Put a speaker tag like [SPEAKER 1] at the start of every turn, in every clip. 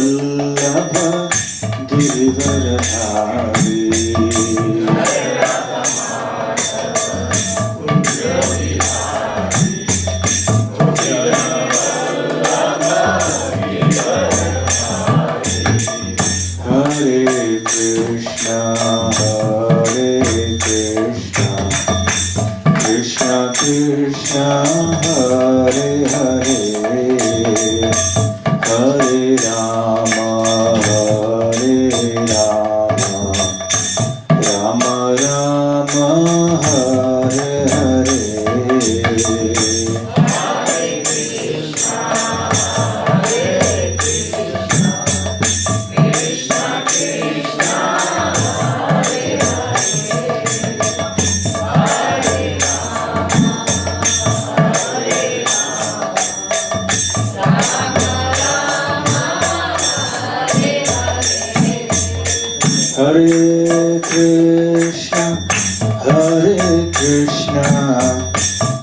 [SPEAKER 1] Vallabh Girivardhari Krishna Hare Hare Hare Rama Rama Rama Hare Hare Hare Krishna,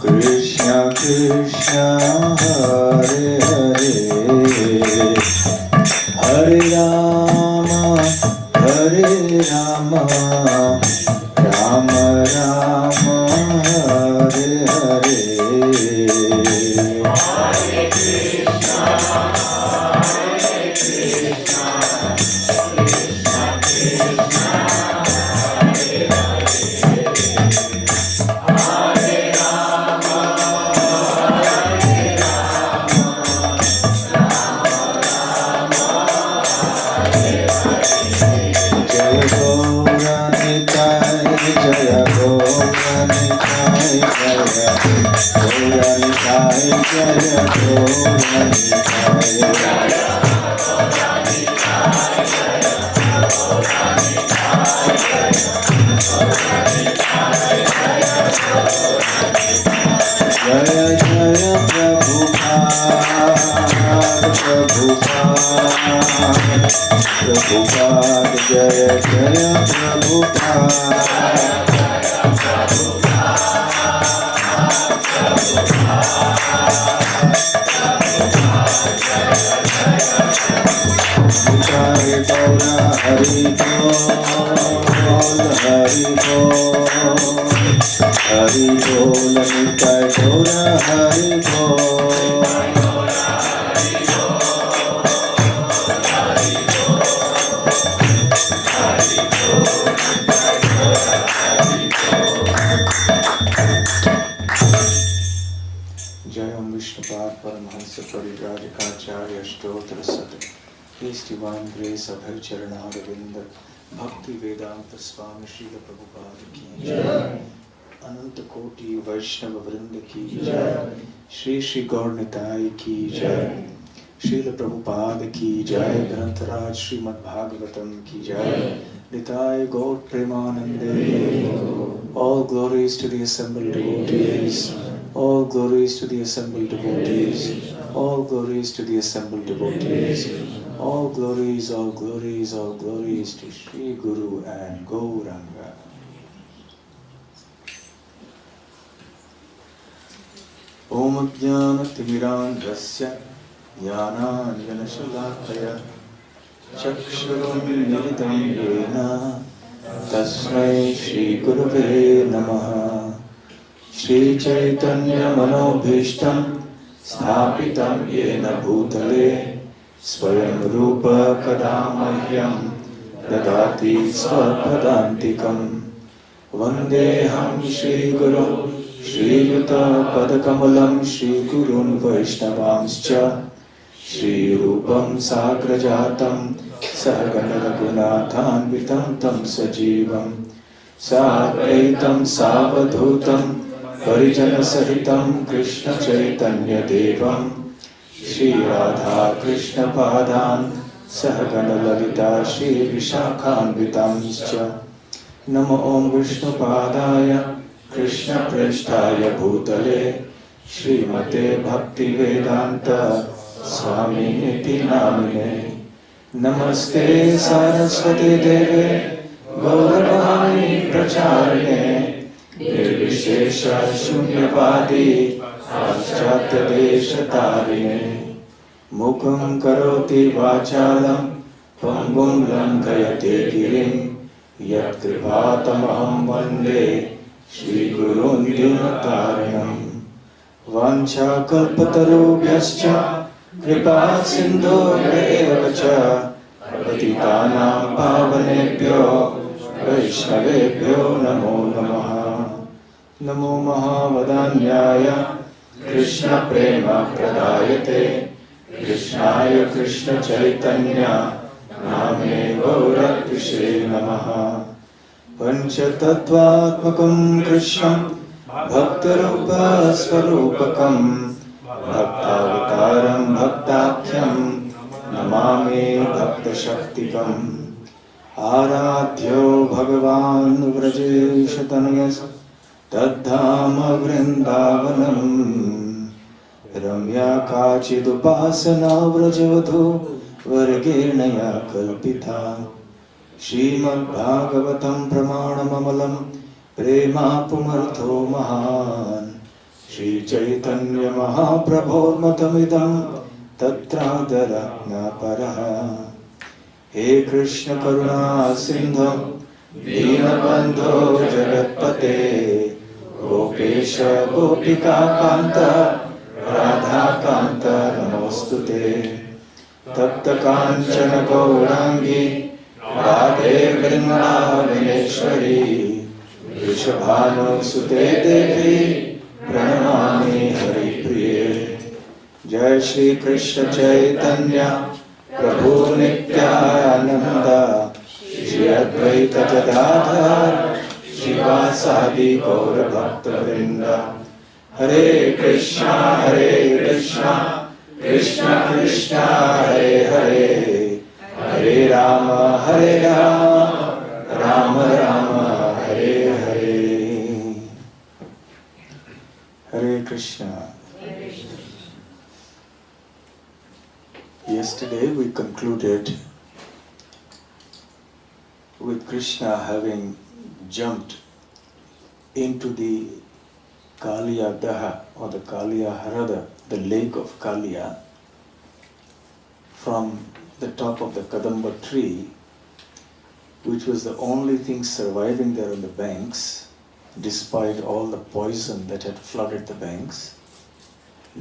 [SPEAKER 1] Krishna Krishna, Hare Hare, Hare Rama, Rama Rama, Hare Hare. Hare Krishna, Prabhupada, Jaya Jaya Hari Bol, Nitai Gaura, Hari Bol. Jai Om Vishnupad Paramhansa Parijajakacarya Stotra Sat. His divine grace of Hari Charanavinda Bhakti Vedanta Swami Srila Prabhupada ki Jai. Ananta Koti Vaishnava Vrinda ki Jai. Shri Shri Gaur Nitai ki Jai. Srila Prabhupada ki Jai. Grantaraj Srimad Bhagavatam ki Jai. Nitai Gaur Premanande. All glories to the assembled devotees. All glories to the assembled devotees. All glories to the assembled devotees. All glories, all glories, all glories to Shri Guru and Gauranga. Om Jnana Timirandhasya Jnananjana Shalakaya Chakshurum Militam Yena Tasmai Shri Gurave Namaha. Shri Chaitanya Manobhishtam Sthapitam Yena Bhutale Swayam Rupa Kadamahyam Dadati Swapadantikam Vandeham Shri Guru Shri Yuta Padakamalam Shri Gurun Vaishnavamscha Shri Rupam Sagrajatam Sahagana Raghunathanvitam Tam Sajivam Sadvaitam Savadhutam Parijana Sahitam Krishna Chaitanya Devam Shri Radha Krishna Padan Sahagana Lalita Shri Vishakhanvitamscha Namo Om Vishnu Padaya Krishna Presthaya Bhutale Srimate Bhakti Vedanta Swami Niti Namine Namaste Saraswati Deve Gauravani Pracharine Nirvishesha Shunyavadi Paschatya Desha Tarine Mukam karoti vachalam pangum lankayate girim yat kripatamaham vande Shri Gurun Dinataranam Vancha kalpatarubhyascha kripa sindhu evacha patitanam pavanebhyo vaishnavebhyo namo namaha. Namo mahavadanyaya Krishna prema pradayate Krishnaya Krishna chaitanya namne gauratvishe namaha. Panchatattvatmakam Krishnam Bhaktarupa Swarupakam Bhaktavataram Bhaktakyam Namami Bhakta Shaktikam Aradhyo Bhagavan Vrajeshatanayas Tadhama Vrindavanam Ramya Kachidupasana Vrajavadhu Vargenaya Kalpita Srimad Bhagavatam Pramanamamalam Prema Pumartho Mahan Shri Chaitanya Mahaprabho Matamidam Tatradaragna Paraha. He Krishna Karuna Sindham Dinabandho Jagatpate Gopesha Gopika Kanta Radha Kanta Namostute Tapta Kanchana Gaurangi Radhe Vrindavaneshwari Vrishabhanu Sute Devi Pranamami Hari Priye. Jai Shri Krishna Chaitanya Prabhu Nityananda Shri Advaita Gadadhar Shivasadi Gaura Bhakta Vrinda. Hare Krishna Krishna Krishna Hare Hare Hare Rama Rama Rama Hare Hare. Hare Krishna. Yesterday we concluded with Krishna having jumped into the Kaliya Daha or the Kaliya Harada, the lake of Kaliya, from the top of the Kadamba tree, which was the only thing surviving there on the banks, despite all the poison that had flooded the banks,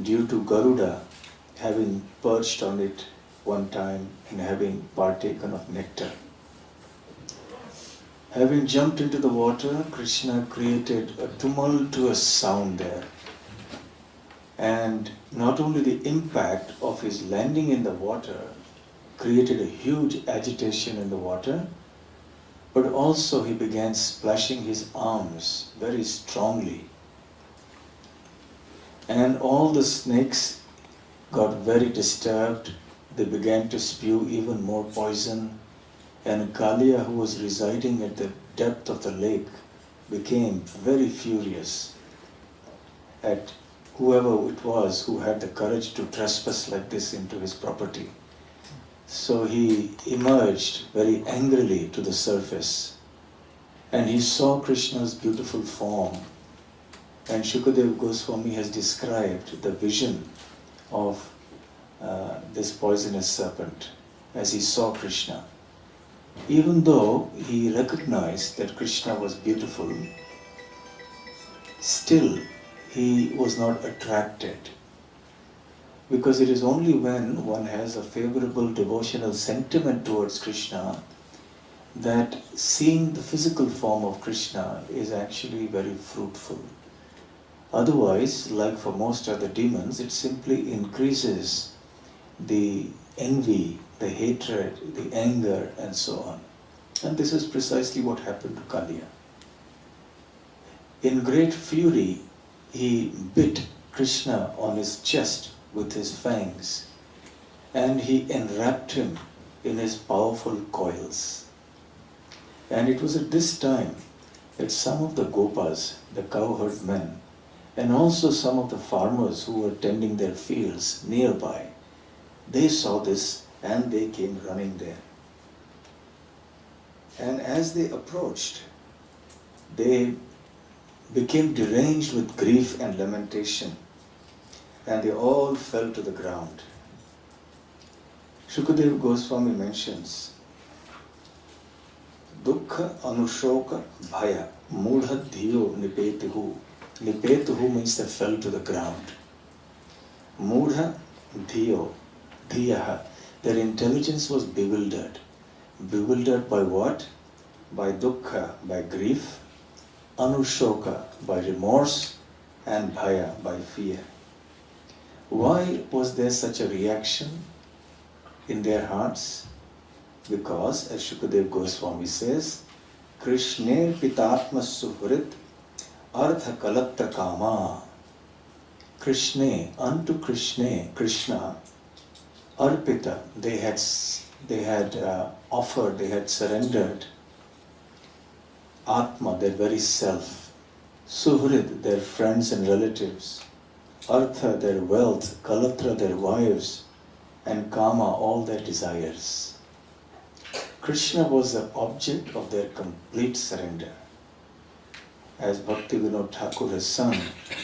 [SPEAKER 1] due to Garuda having perched on it one time and having partaken of nectar. Having jumped into the water, Krishna created a tumultuous sound there. And not only the impact of his landing in the water created a huge agitation in the water, but also he began splashing his arms very strongly. And all the snakes got very disturbed. They began to spew even more poison. And Kaliya, who was residing at the depth of the lake, became very furious at whoever it was who had the courage to trespass like this into his property. So he emerged very angrily to the surface, and he saw Krishna's beautiful form. And Shukadeva Goswami has described the vision of this poisonous serpent as he saw Krishna. Even though he recognized that Krishna was beautiful, still he was not attracted. Because it is only when one has a favorable devotional sentiment towards Krishna that seeing the physical form of Krishna is actually very fruitful. Otherwise, like for most other demons, it simply increases the envy, the hatred, the anger, and so on. And this is precisely what happened to Kaliya. In great fury, he bit Krishna on his chest with his fangs, and he enwrapped him in his powerful coils. And it was at this time that some of the gopas, the cowherd men, and also some of the farmers who were tending their fields nearby, they saw this and they came running there. And as they approached, they became deranged with grief and lamentation, and they all fell to the ground. Shukadeva Goswami mentions Dukkha Anushoka Bhaya Mudha Dhiyo Nipetuhu. Nipetuhu means they fell to the ground. Mudha Dhiyo, Dhiyaha, their intelligence was bewildered. Bewildered by what? By dukkha, by grief, anushoka, by remorse, and bhaya, by fear. Why was there such a reaction in their hearts? Because, as Shukadeva Goswami says, Krishner Pitatma Suhrit Artha Kalatra Kama. Krishna, unto Krishna, Arpita, they had offered, they had surrendered Atma, their very self, Suhrid, their friends and relatives, Artha, their wealth, Kalatra, their wives, and Kama, all their desires. Krishna was the object of their complete surrender. As Bhakti Vinod Thakur has sung,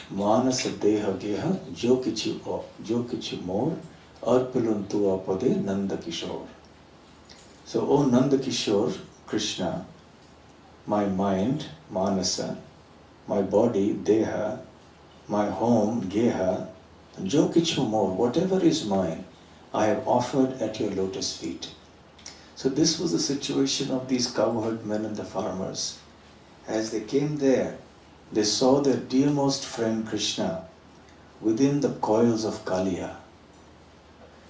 [SPEAKER 1] Manasa Deha Geha Jo Kichu More Arpiluntu Apade Nanda Kishore. So, O Nanda Kishore, Krishna, my mind, Manasa, my body, Deha, my home, Geha, Jo Kichu More, whatever is mine, I have offered at your lotus feet. So this was the situation of these cowherd men and the farmers. As they came there, they saw their dearmost friend Krishna within the coils of Kaliya.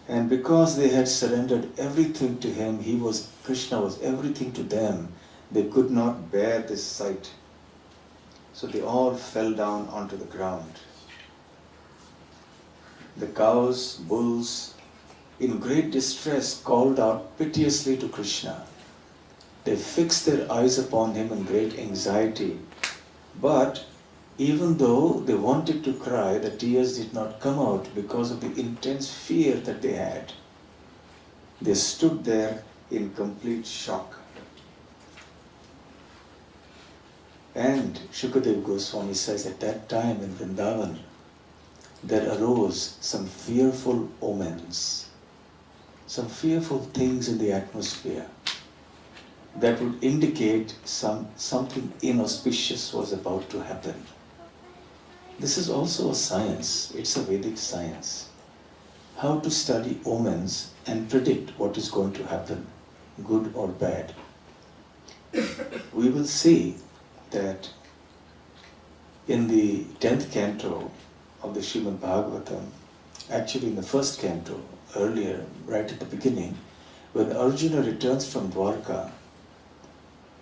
[SPEAKER 1] And because they had surrendered everything to him, Krishna was everything to them, they could not bear this sight. So they all fell down onto the ground. The cows, bulls, in great distress, called out piteously to Krishna. They fixed their eyes upon him in great anxiety. But even though they wanted to cry, the tears did not come out because of the intense fear that they had. They stood there in complete shock. And Shukadeva Goswami says at that time in Vrindavan, there arose some fearful omens, some fearful things in the atmosphere that would indicate something inauspicious was about to happen. This is also a science, it's a Vedic science. How to study omens and predict what is going to happen, good or bad. We will see that in the 10th canto of the Srimad Bhagavatam, actually in the first canto, earlier, right at the beginning, when Arjuna returns from Dwarka,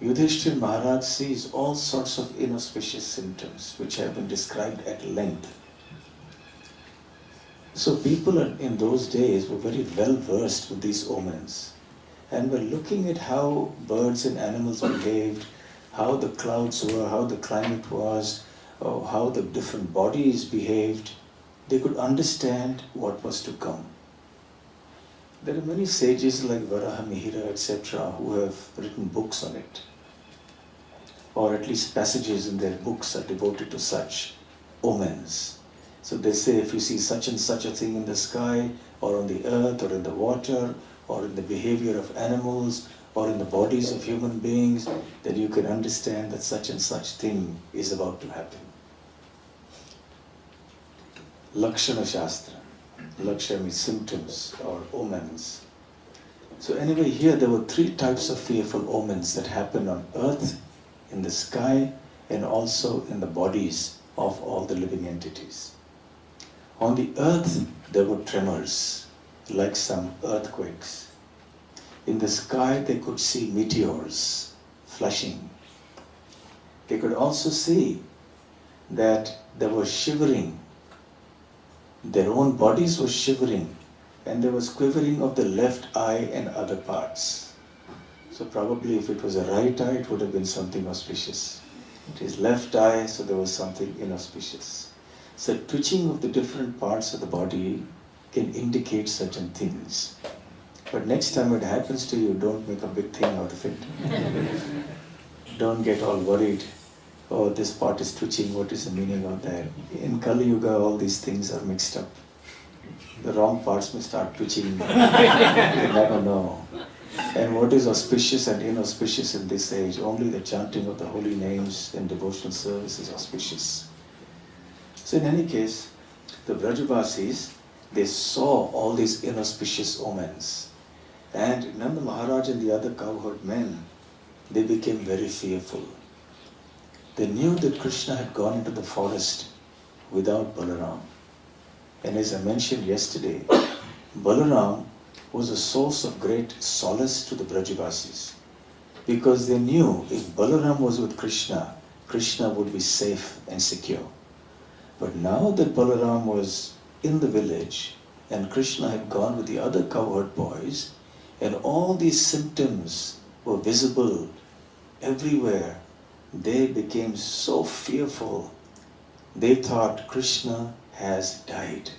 [SPEAKER 1] Yudhishthir Maharaj sees all sorts of inauspicious symptoms which have been described at length. So people in those days were very well versed with these omens and were looking at how birds and animals behaved, how the clouds were, how the climate was, how the different bodies behaved. They could understand what was to come. There are many sages like Varaha Mihira, etc., who have written books on it. Or at least passages in their books are devoted to such omens. So they say if you see such and such a thing in the sky, or on the earth, or in the water, or in the behavior of animals, or in the bodies of human beings, then you can understand that such and such thing is about to happen. Lakshana Shastra. Lakshana means symptoms or omens. So anyway, here there were 3 types of fearful omens that happened on earth, in the sky, and also in the bodies of all the living entities. On the earth, there were tremors, like some earthquakes. In the sky, they could see meteors flashing. They could also see that there was shivering. Their own bodies were shivering, and there was quivering of the left eye and other parts. So probably if it was a right eye, it would have been something auspicious. It is left eye, so there was something inauspicious. So twitching of the different parts of the body can indicate certain things. But next time it happens to you, don't make a big thing out of it. Don't get all worried. Oh, this part is twitching, what is the meaning of that? In Kali Yuga, all these things are mixed up. the wrong parts may start twitching. You never know. And what is auspicious and inauspicious in this age? Only the chanting of the holy names and devotional service is auspicious. So in any case, the Brajavasis, they saw all these inauspicious omens. And Nanda Maharaj and the other cowherd men, they became very fearful. They knew that Krishna had gone into the forest without Balaram. And as I mentioned yesterday, Balaram was a source of great solace to the Brajavasis, because they knew if Balaram was with Krishna, Krishna would be safe and secure. But now that Balaram was in the village and Krishna had gone with the other cowherd boys, and all these symptoms were visible everywhere, they became so fearful. They thought Krishna has died.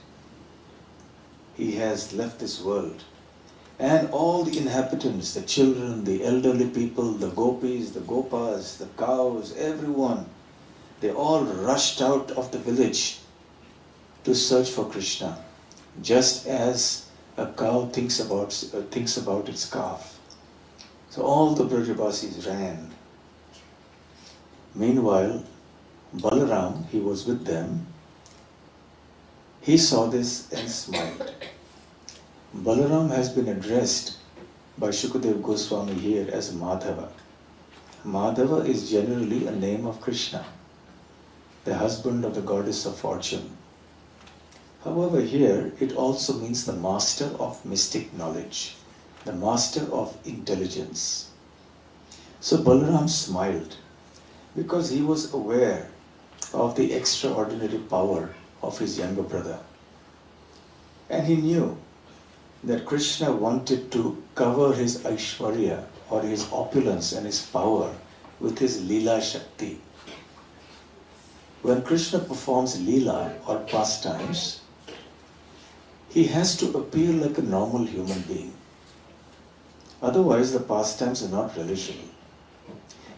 [SPEAKER 1] He has left this world. And all the inhabitants, the children, the elderly people, the gopis, the gopas, the cows, everyone, they all rushed out of the village to search for Krishna, just as a cow thinks about its calf. So all the Brajavasis ran. Meanwhile, Balaram, he was with them. He saw this and smiled. Balaram has been addressed by Shukadev Goswami here as Madhava. Madhava is generally a name of Krishna, the husband of the goddess of fortune. However, here it also means the master of mystic knowledge, the master of intelligence. So Balaram smiled because he was aware of the extraordinary power of his younger brother. And he knew that Krishna wanted to cover his Aishwarya, or his opulence and his power, with his Lila Shakti. When Krishna performs Lila or pastimes, he has to appear like a normal human being. Otherwise, the pastimes are not relishable.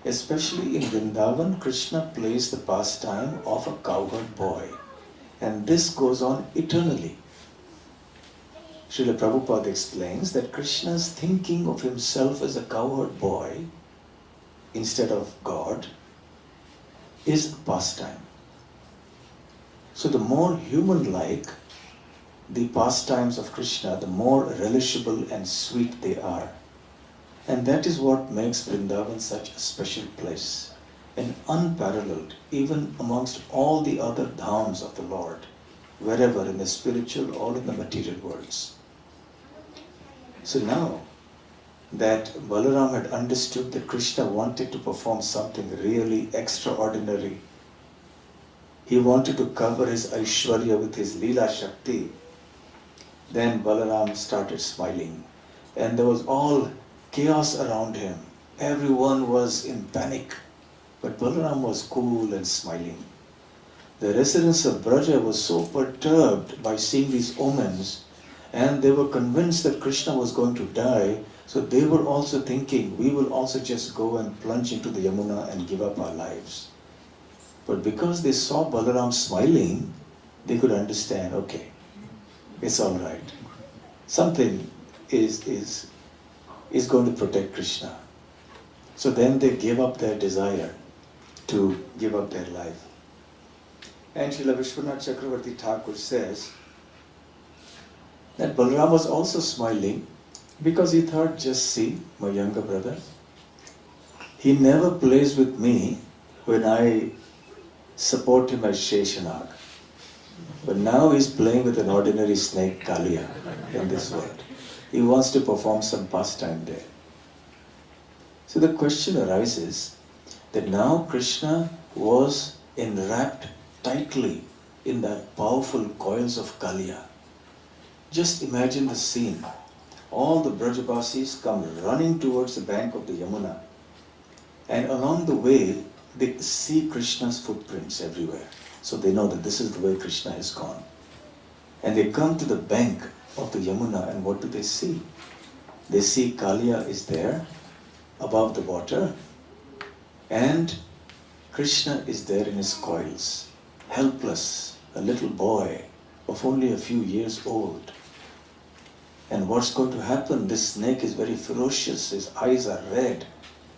[SPEAKER 1] Especially in Vrindavan, Krishna plays the pastime of a cowherd boy. And this goes on eternally. Srila Prabhupada explains that Krishna's thinking of himself as a cowherd boy instead of God is a pastime. So the more human-like the pastimes of Krishna, the more relishable and sweet they are. And that is what makes Vrindavan such a special place, and unparalleled even amongst all the other dhams of the Lord, wherever in the spiritual or in the material worlds. So now that Balaram had understood that Krishna wanted to perform something really extraordinary, he wanted to cover his Aishwarya with his Leela Shakti, then Balaram started smiling, and there was all chaos around him. Everyone was in panic, but Balaram was cool and smiling. The residents of Braja were so perturbed by seeing these omens, and they were convinced that Krishna was going to die, so they were also thinking, we will also just go and plunge into the Yamuna and give up our lives. But because they saw Balaram smiling, they could understand, okay, it's all right. Something is going to protect Krishna. So then they gave up their desire to give up their life. And Srila Vishwanath Chakravarti Thakur says that Balaram was also smiling because he thought, just see, my younger brother, he never plays with me when I support him as Sheshanag. But now he's playing with an ordinary snake, Kaliya, in this world. He wants to perform some pastime there. So the question arises that now Krishna was enwrapped tightly in the powerful coils of Kaliya. Just imagine the scene. All the Brajavasis come running towards the bank of the Yamuna, and along the way they see Krishna's footprints everywhere. So they know that this is the way Krishna has gone. And they come to the bank of the Yamuna, and what do they see? They see Kaliya is there above the water, and Krishna is there in his coils, helpless, a little boy of only a few years old. And what's going to happen? This snake is very ferocious. His eyes are red.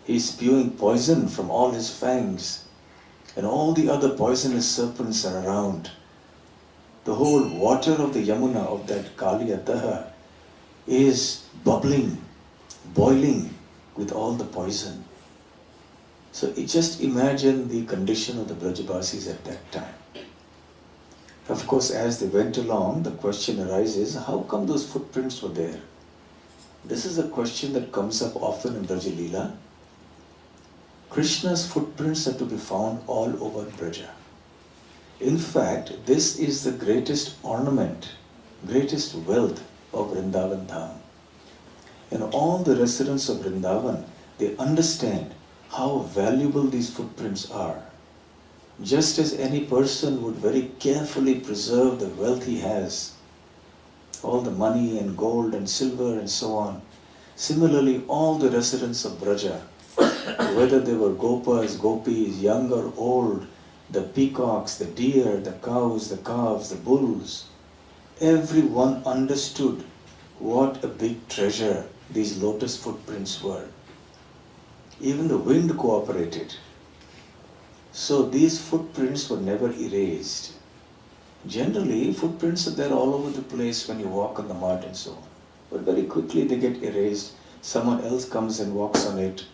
[SPEAKER 1] He's spewing poison from all his fangs. And all the other poisonous serpents are around. The whole water of the Yamuna, of that Kaliya Damana, is bubbling, boiling with all the poison. So just imagine the condition of the Brajabasis at that time. Of course, as they went along, the question arises, how come those footprints were there? This is a question that comes up often in Braja Lila. Krishna's footprints are to be found all over Braja. In fact, this is the greatest ornament, greatest wealth of Vrindavan Dham. And all the residents of Vrindavan, they understand how valuable these footprints are. Just as any person would very carefully preserve the wealth he has, all the money and gold and silver and so on, similarly all the residents of Braja, whether they were gopas, gopis, young or old, the peacocks, the deer, the cows, the calves, the bulls, everyone understood what a big treasure these lotus footprints were. Even the wind cooperated. So these footprints were never erased. Generally, footprints are there all over the place when you walk on the mud and so on. But very quickly they get erased. Someone else comes and walks on it.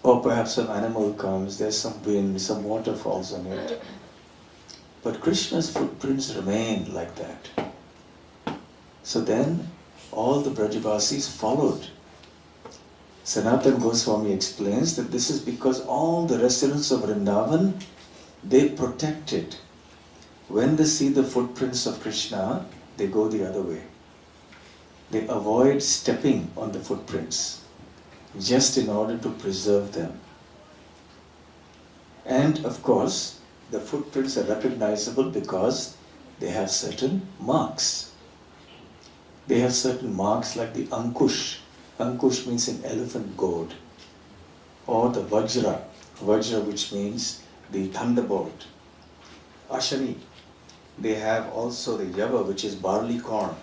[SPEAKER 1] Or perhaps some animal comes, there's some wind, some water falls on it. But Krishna's footprints remain like that. So then all the Brajabasis followed. Sanatana Goswami explains that this is because all the residents of Vrindavan, they protect it. When they see the footprints of Krishna, they go the other way. They avoid stepping on the footprints, just in order to preserve them. And of course, the footprints are recognizable because they have certain marks. They have certain marks like the Ankush. Ankush means an elephant goad. Or the Vajra. Vajra, which means the thunderbolt. Ashani. They have also the Yava, which is barley corn.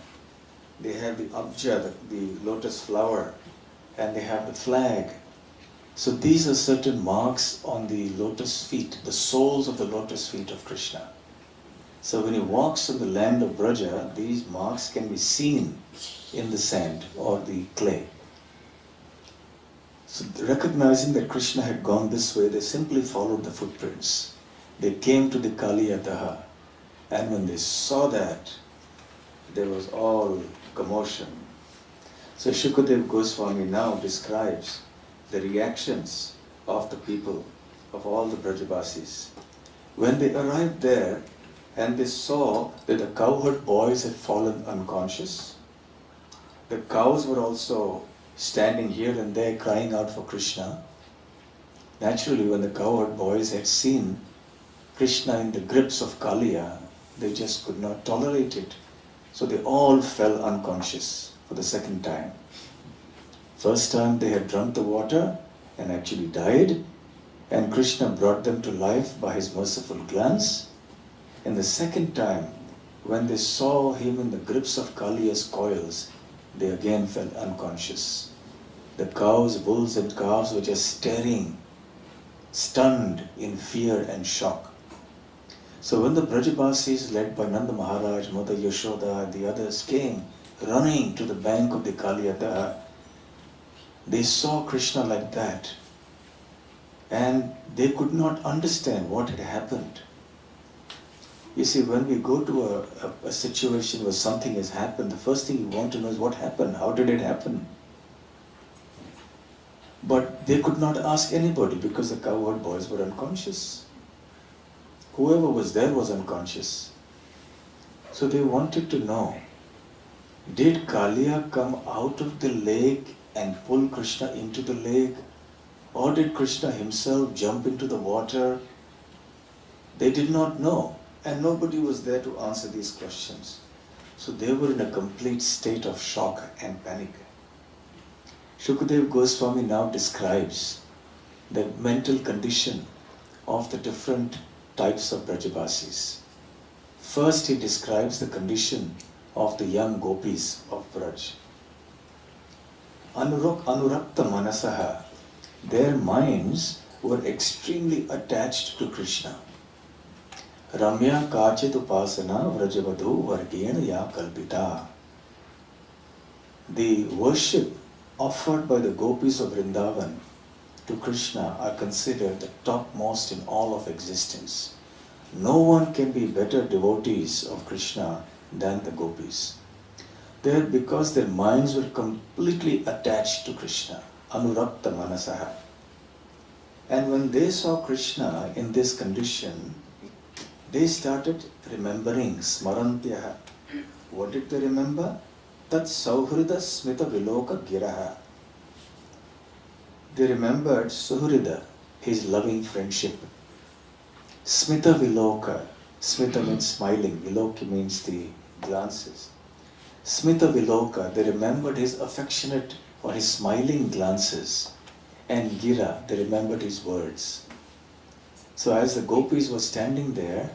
[SPEAKER 1] They have the Abja, the lotus flower. And they have the flag. So these are certain marks on the lotus feet, the soles of the lotus feet of Krishna. So when he walks on the land of Braja, these marks can be seen in the sand or the clay. So recognizing that Krishna had gone this way, they simply followed the footprints. They came to the Kaliya Damana, and when they saw that, there was all commotion. So Shukadev Goswami now describes the reactions of the people, of all the Brajabasis. When they arrived there and they saw that the cowherd boys had fallen unconscious, the cows were also standing here and there crying out for Krishna. Naturally, when the cowherd boys had seen Krishna in the grips of Kaliya, they just could not tolerate it. So they all fell unconscious for the second time. First time they had drunk the water and actually died, and Krishna brought them to life by his merciful glance. And the second time, when they saw him in the grips of Kaliya's coils, they again fell unconscious. The cows, bulls and calves were just staring, stunned in fear and shock. So when the Brajabasis led by Nanda Maharaj, Mother Yashoda and the others came running to the bank of the Kaliya Damana, they saw Krishna like that and they could not understand what had happened. You see, when we go to a situation where something has happened, the first thing you want to know is what happened, how did it happen? But they could not ask anybody because the cowherd boys were unconscious. Whoever was there was unconscious. So they wanted to know, did Kaliya come out of the lake and pull Krishna into the lake? Or did Krishna himself jump into the water? They did not know. And nobody was there to answer these questions. So they were in a complete state of shock and panic. Shukadev Goswami now describes the mental condition of the different types of Brajabasis. First he describes the condition of the young gopis of Braj. Anurakta manasaha, their minds were extremely attached to Krishna. Ramya kachit upasana vrajavadhu vargena ya kalpita. The worship offered by the gopis of Vrindavan to Krishna are considered the topmost in all of existence. No one can be better devotees of Krishna than the gopis. They're because their minds were completely attached to Krishna. Anurakta manasaha. And when they saw Krishna in this condition, they started remembering smarantyaha. What did they remember? Tat sauhrida smita viloka giraha. They remembered Suhrida, his loving friendship. Smita viloka. Smita means smiling. Viloki means the glances. Smita viloka. They remembered his affectionate or his smiling glances. And gira. They remembered his words. So as the gopis were standing there,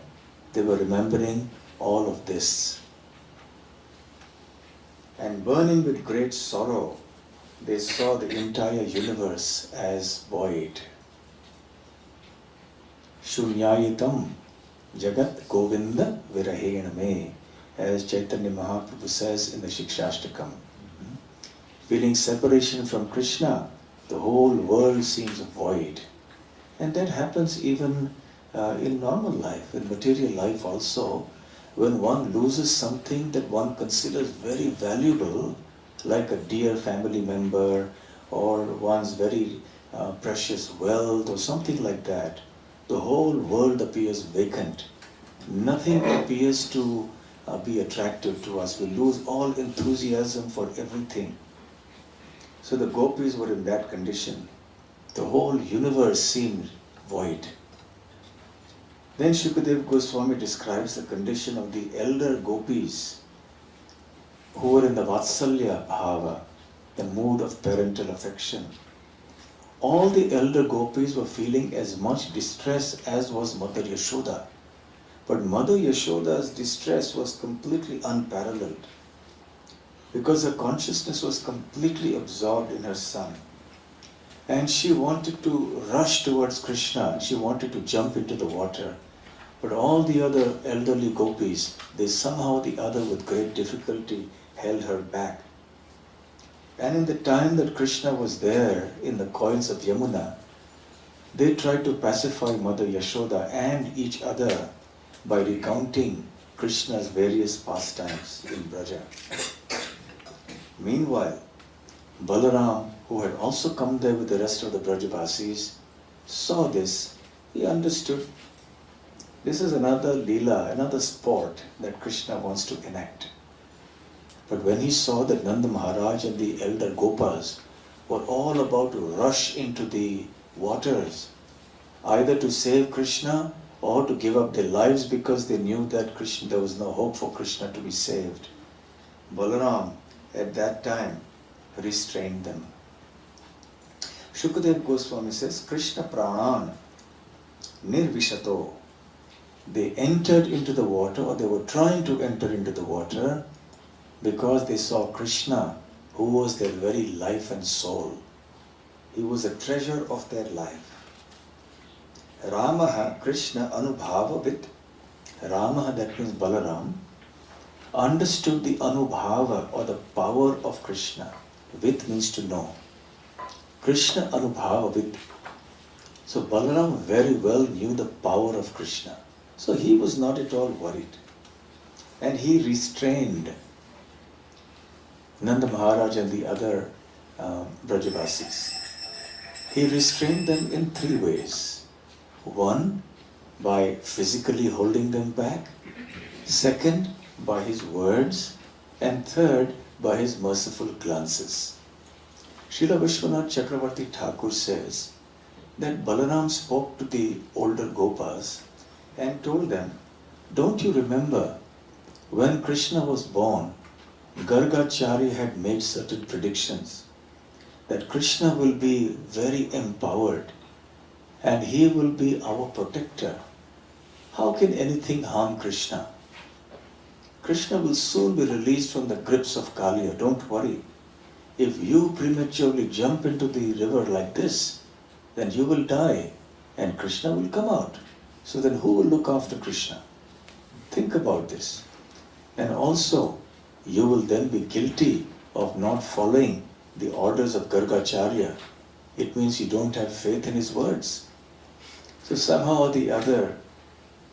[SPEAKER 1] they were remembering all of this. And burning with great sorrow, they saw the entire universe as void. Shunyayitam Jagat Govinda Virahena Me, as Chaitanya Mahaprabhu says in the Shikshashtakam. Feeling separation from Krishna, the whole world seems void. And that happens even in normal life, in material life also. When one loses something that one considers very valuable, like a dear family member or one's very precious wealth or something like that, the whole world appears vacant. Nothing appears to be attractive to us. We lose all enthusiasm for everything. So the gopis were in that condition. The whole universe seemed void. Then Shukadeva Goswami describes the condition of the elder gopis who were in the Vatsalya Bhava, the mood of parental affection. All the elder gopis were feeling as much distress as was Mother Yashoda. But Mother Yashoda's distress was completely unparalleled because her consciousness was completely absorbed in her son. And she wanted to rush towards Krishna. She wanted to jump into the water. But all the other elderly gopis, they somehow or the other with great difficulty held her back. And in the time that Krishna was there in the coils of Yamuna, they tried to pacify Mother Yashoda and each other by recounting Krishna's various pastimes in Braja. Meanwhile, Balaram, who had also come there with the rest of the Brajavasis, saw this. He understood. This is another Leela, another sport that Krishna wants to enact. But when he saw that Nanda Maharaj and the elder Gopas were all about to rush into the waters, either to save Krishna or to give up their lives because they knew that there was no hope for Krishna to be saved, Balaram at that time restrained them. Shukadeva Goswami says, Krishna Pranan Nirvishato. They entered into the water, or they were trying to enter into the water, because they saw Krishna, who was their very life and soul. He was a treasure of their life. Ramaha Krishna Anubhava Vit. Ramaha, that means Balaram, understood the Anubhava or the power of Krishna. Vit means to know. Krishna Anubhava Vit. So Balaram very well knew the power of Krishna. So he was not at all worried. And he restrained Nanda Maharaj and the other Brajavasis. He restrained them in three ways. One, by physically holding them back. Second, by his words. And third, by his merciful glances. Srila Vishwanath Chakravarti Thakur says that Balaram spoke to the older Gopas and told them, don't you remember when Krishna was born, Gargacharya had made certain predictions that Krishna will be very empowered and he will be our protector. How can anything harm Krishna? Krishna will soon be released from the grips of Kaliya, don't worry. if you prematurely jump into the river like this, then you will die and Krishna will come out. So then who will look after Krishna? Think about this. And also, you will then be guilty of not following the orders of Gargacharya. It means you don't have faith in his words. So somehow or the other,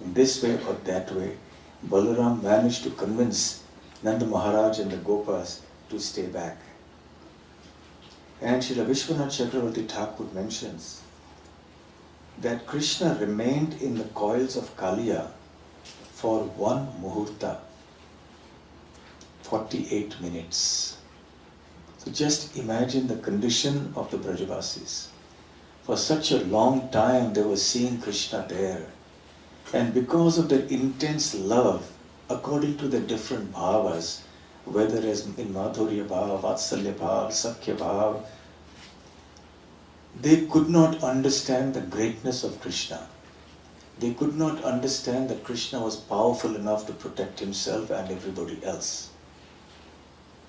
[SPEAKER 1] in this way or that way, Balaram managed to convince Nanda Maharaj and the Gopas to stay back. And Srila Vishwanath Chakravarti Thakur mentions that Krishna remained in the coils of Kaliya for 1 muhurta, 48 minutes. So just imagine the condition of the Brajavasis. For such a long time they were seeing Krishna there. And because of their intense love, according to the different bhavas, whether as in Madhurya Bhava, Vatsalya Bhava, Sakhya Bhava, they could not understand the greatness of Krishna. They could not understand that Krishna was powerful enough to protect himself and everybody else.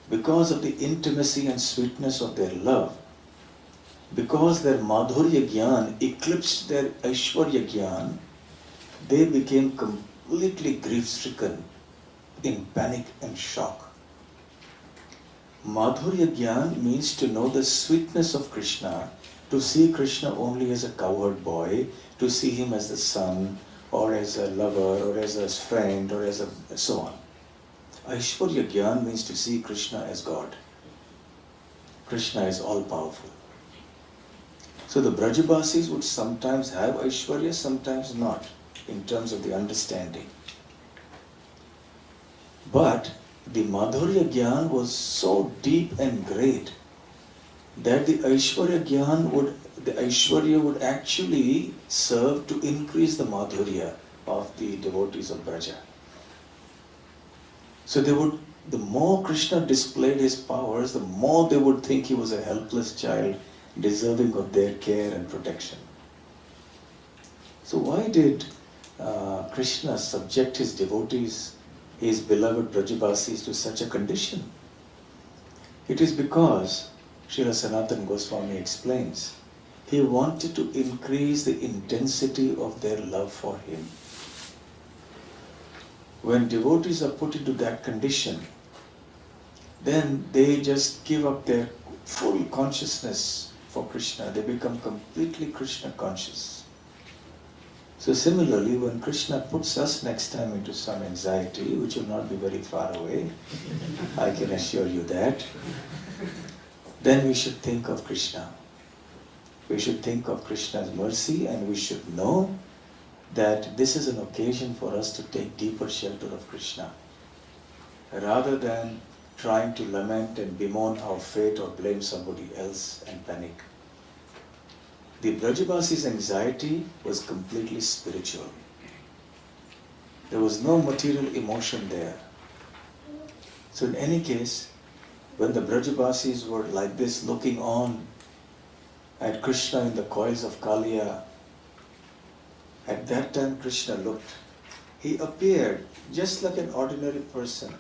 [SPEAKER 1] Because of the intimacy and sweetness of their love, because their Madhurya Gyan eclipsed their Aishwarya Gyan, they became completely grief-stricken, in panic and shock. Madhurya Gyan means to know the sweetness of Krishna, to see Krishna only as a cowherd boy, to see him as the son, or as a lover, or as a friend, or as a so on. Aishwarya Gyan means to see Krishna as God. Krishna is all-powerful. So the Brajabasis would sometimes have Aishwarya, sometimes not, in terms of the understanding. But the Madhurya Gyan was so deep and great that the Aishwarya would actually serve to increase the Madhurya of the devotees of Braja. So the more Krishna displayed his powers, the more they would think he was a helpless child deserving of their care and protection. So why did Krishna subject his devotees, his beloved Brajabasis, to such a condition? It is because, Srila Sanatana Goswami explains, he wanted to increase the intensity of their love for him. When devotees are put into that condition, then they just give up their full consciousness for Krishna. They become completely Krishna conscious. So similarly, when Krishna puts us next time into some anxiety, which will not be very far away, I can assure you that, then we should think of Krishna. We should think of Krishna's mercy, and we should know that this is an occasion for us to take deeper shelter of Krishna, rather than trying to lament and bemoan our fate or blame somebody else and panic. The Brajabasi's anxiety was completely spiritual. There was no material emotion there. So in any case, when the Brajabasis were like this, looking on at Krishna in the coils of Kaliya, at that time Krishna looked. He appeared just like an ordinary person.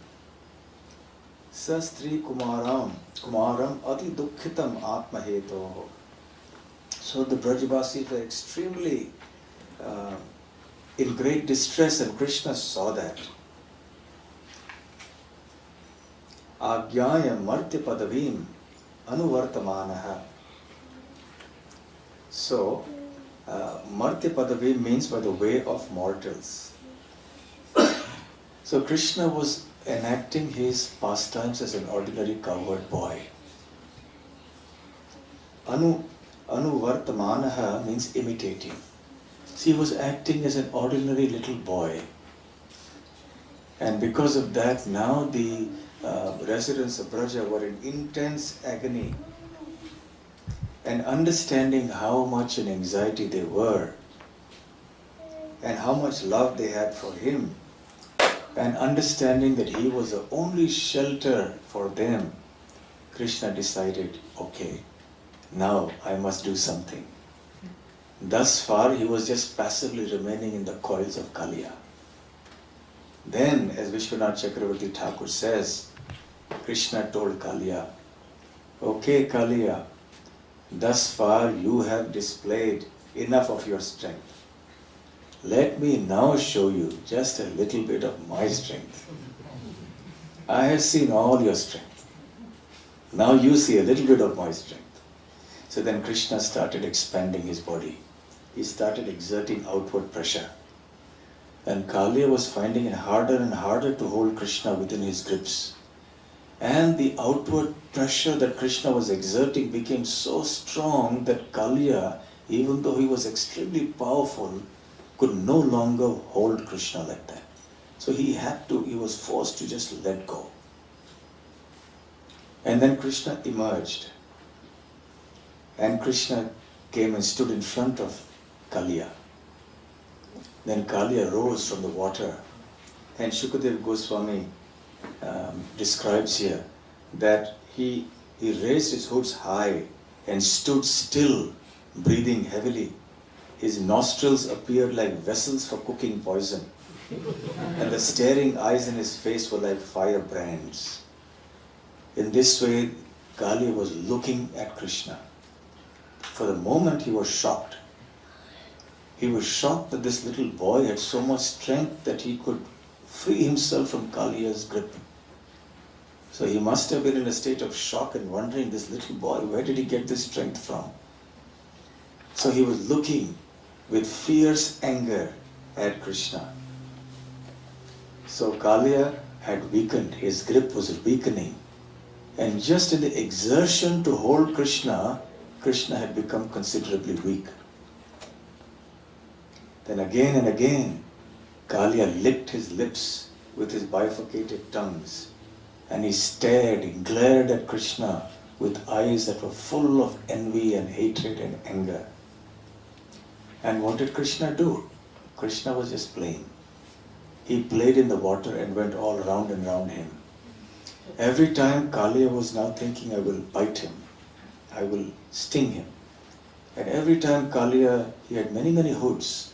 [SPEAKER 1] Sastri Kumaram Ati Dukkhitam Atmaheto. So the Brajabasis were extremely in great distress, and Krishna saw that. Agyaya Martya Padavim Anuvartamanaha. So, Martya Padavim means by the way of mortals. So Krishna was enacting his pastimes as an ordinary cowherd boy. Anuvartamanaha means imitating. So he was acting as an ordinary little boy. And because of that, now the residents of Braja were in intense agony. And understanding how much in anxiety they were, and how much love they had for him, and understanding that he was the only shelter for them, Krishna decided, okay, now I must do something. Thus far he was just passively remaining in the coils of Kaliya. Then, as Vishwanath Chakravarti Thakur says, Krishna told Kaliya, Okay, Kaliya, thus far you have displayed enough of your strength. Let me now show you just a little bit of my strength. I have seen all your strength. Now you see a little bit of my strength. So then Krishna started expanding his body. He started exerting outward pressure. And Kaliya was finding it harder and harder to hold Krishna within his grips. And the outward pressure that Krishna was exerting became so strong that Kaliya, even though he was extremely powerful, could no longer hold Krishna like that. So he was forced to just let go. And then Krishna emerged. And Krishna came and stood in front of Kaliya. Then Kaliya rose from the water. And Shukadeva Goswami describes here that he raised his hoods high and stood still, breathing heavily. His nostrils appeared like vessels for cooking poison, and the staring eyes in his face were like firebrands. In this way, Kaliya was looking at Krishna. For the moment, he was shocked. He was shocked that this little boy had so much strength that he could free himself from Kaliya's grip. So he must have been in a state of shock and wondering, this little boy, where did he get this strength from? So he was looking with fierce anger at Krishna. So Kaliya had weakened, his grip was weakening. And just in the exertion to hold Krishna, Krishna had become considerably weak. Then again and again, Kaliya licked his lips with his bifurcated tongues, and he stared, he glared at Krishna with eyes that were full of envy and hatred and anger. And what did Krishna do? Krishna was just playing. He played in the water and went all round and round him. Every time Kaliya was now thinking, I will bite him, I will sting him. And every time Kaliya, he had many hoods.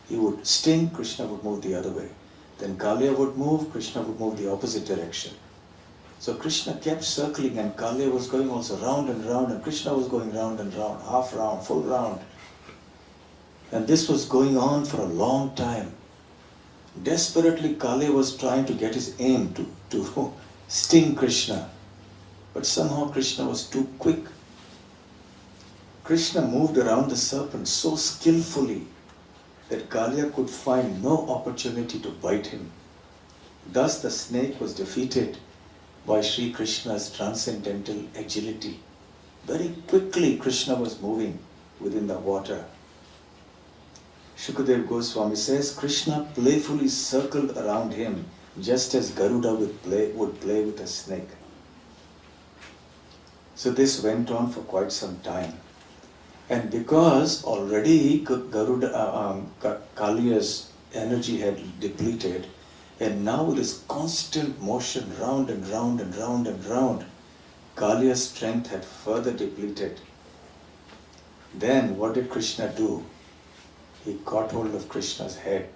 [SPEAKER 1] He would sting, Krishna would move the other way. Then Kaliya would move, Krishna would move the opposite direction. So Krishna kept circling and Kaliya was going also round and round, and Krishna was going round and round, half round, full round. And this was going on for a long time. Desperately, Kaliya was trying to get his aim to sting Krishna. But somehow Krishna was too quick. Krishna moved around the serpent so skillfully that Kaliya could find no opportunity to bite him. Thus the snake was defeated by Sri Krishna's transcendental agility. Very quickly Krishna was moving within the water. Shukadeva Goswami says, Krishna playfully circled around him just as Garuda would play with a snake. So this went on for quite some time. And because already Kaliya's energy had depleted, and now with this constant motion round and round and round and round, Kaliya's strength had further depleted. Then what did Krishna do? He caught hold of Krishna's head,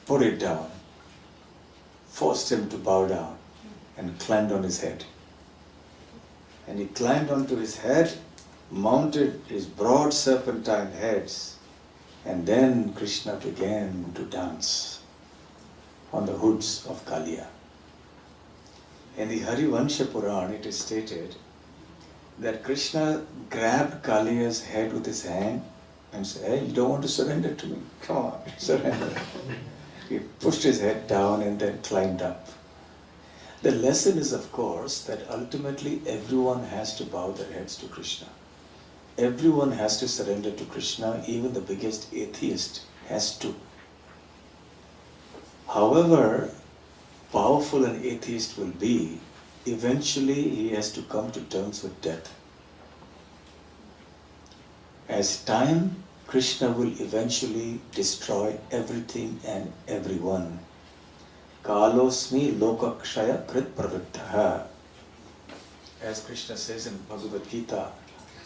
[SPEAKER 1] put it down, forced him to bow down, and climbed on his head. And he climbed onto his head, mounted his broad serpentine heads, and then Krishna began to dance on the hoods of Kaliya. In the Harivansha Purana, it is stated that Krishna grabbed Kaliya's head with his hand and said, hey, you don't want to surrender to me? Come on, surrender. He pushed his head down and then climbed up. The lesson is, of course, that ultimately everyone has to bow their heads to Krishna. Everyone has to surrender to Krishna, even the biggest atheist has to. However powerful an atheist will be, eventually he has to come to terms with death. As time, Krishna will eventually destroy everything and everyone. Kalosmi lokakshaya krit pravrittaha. As Krishna says in Bhagavad Gita,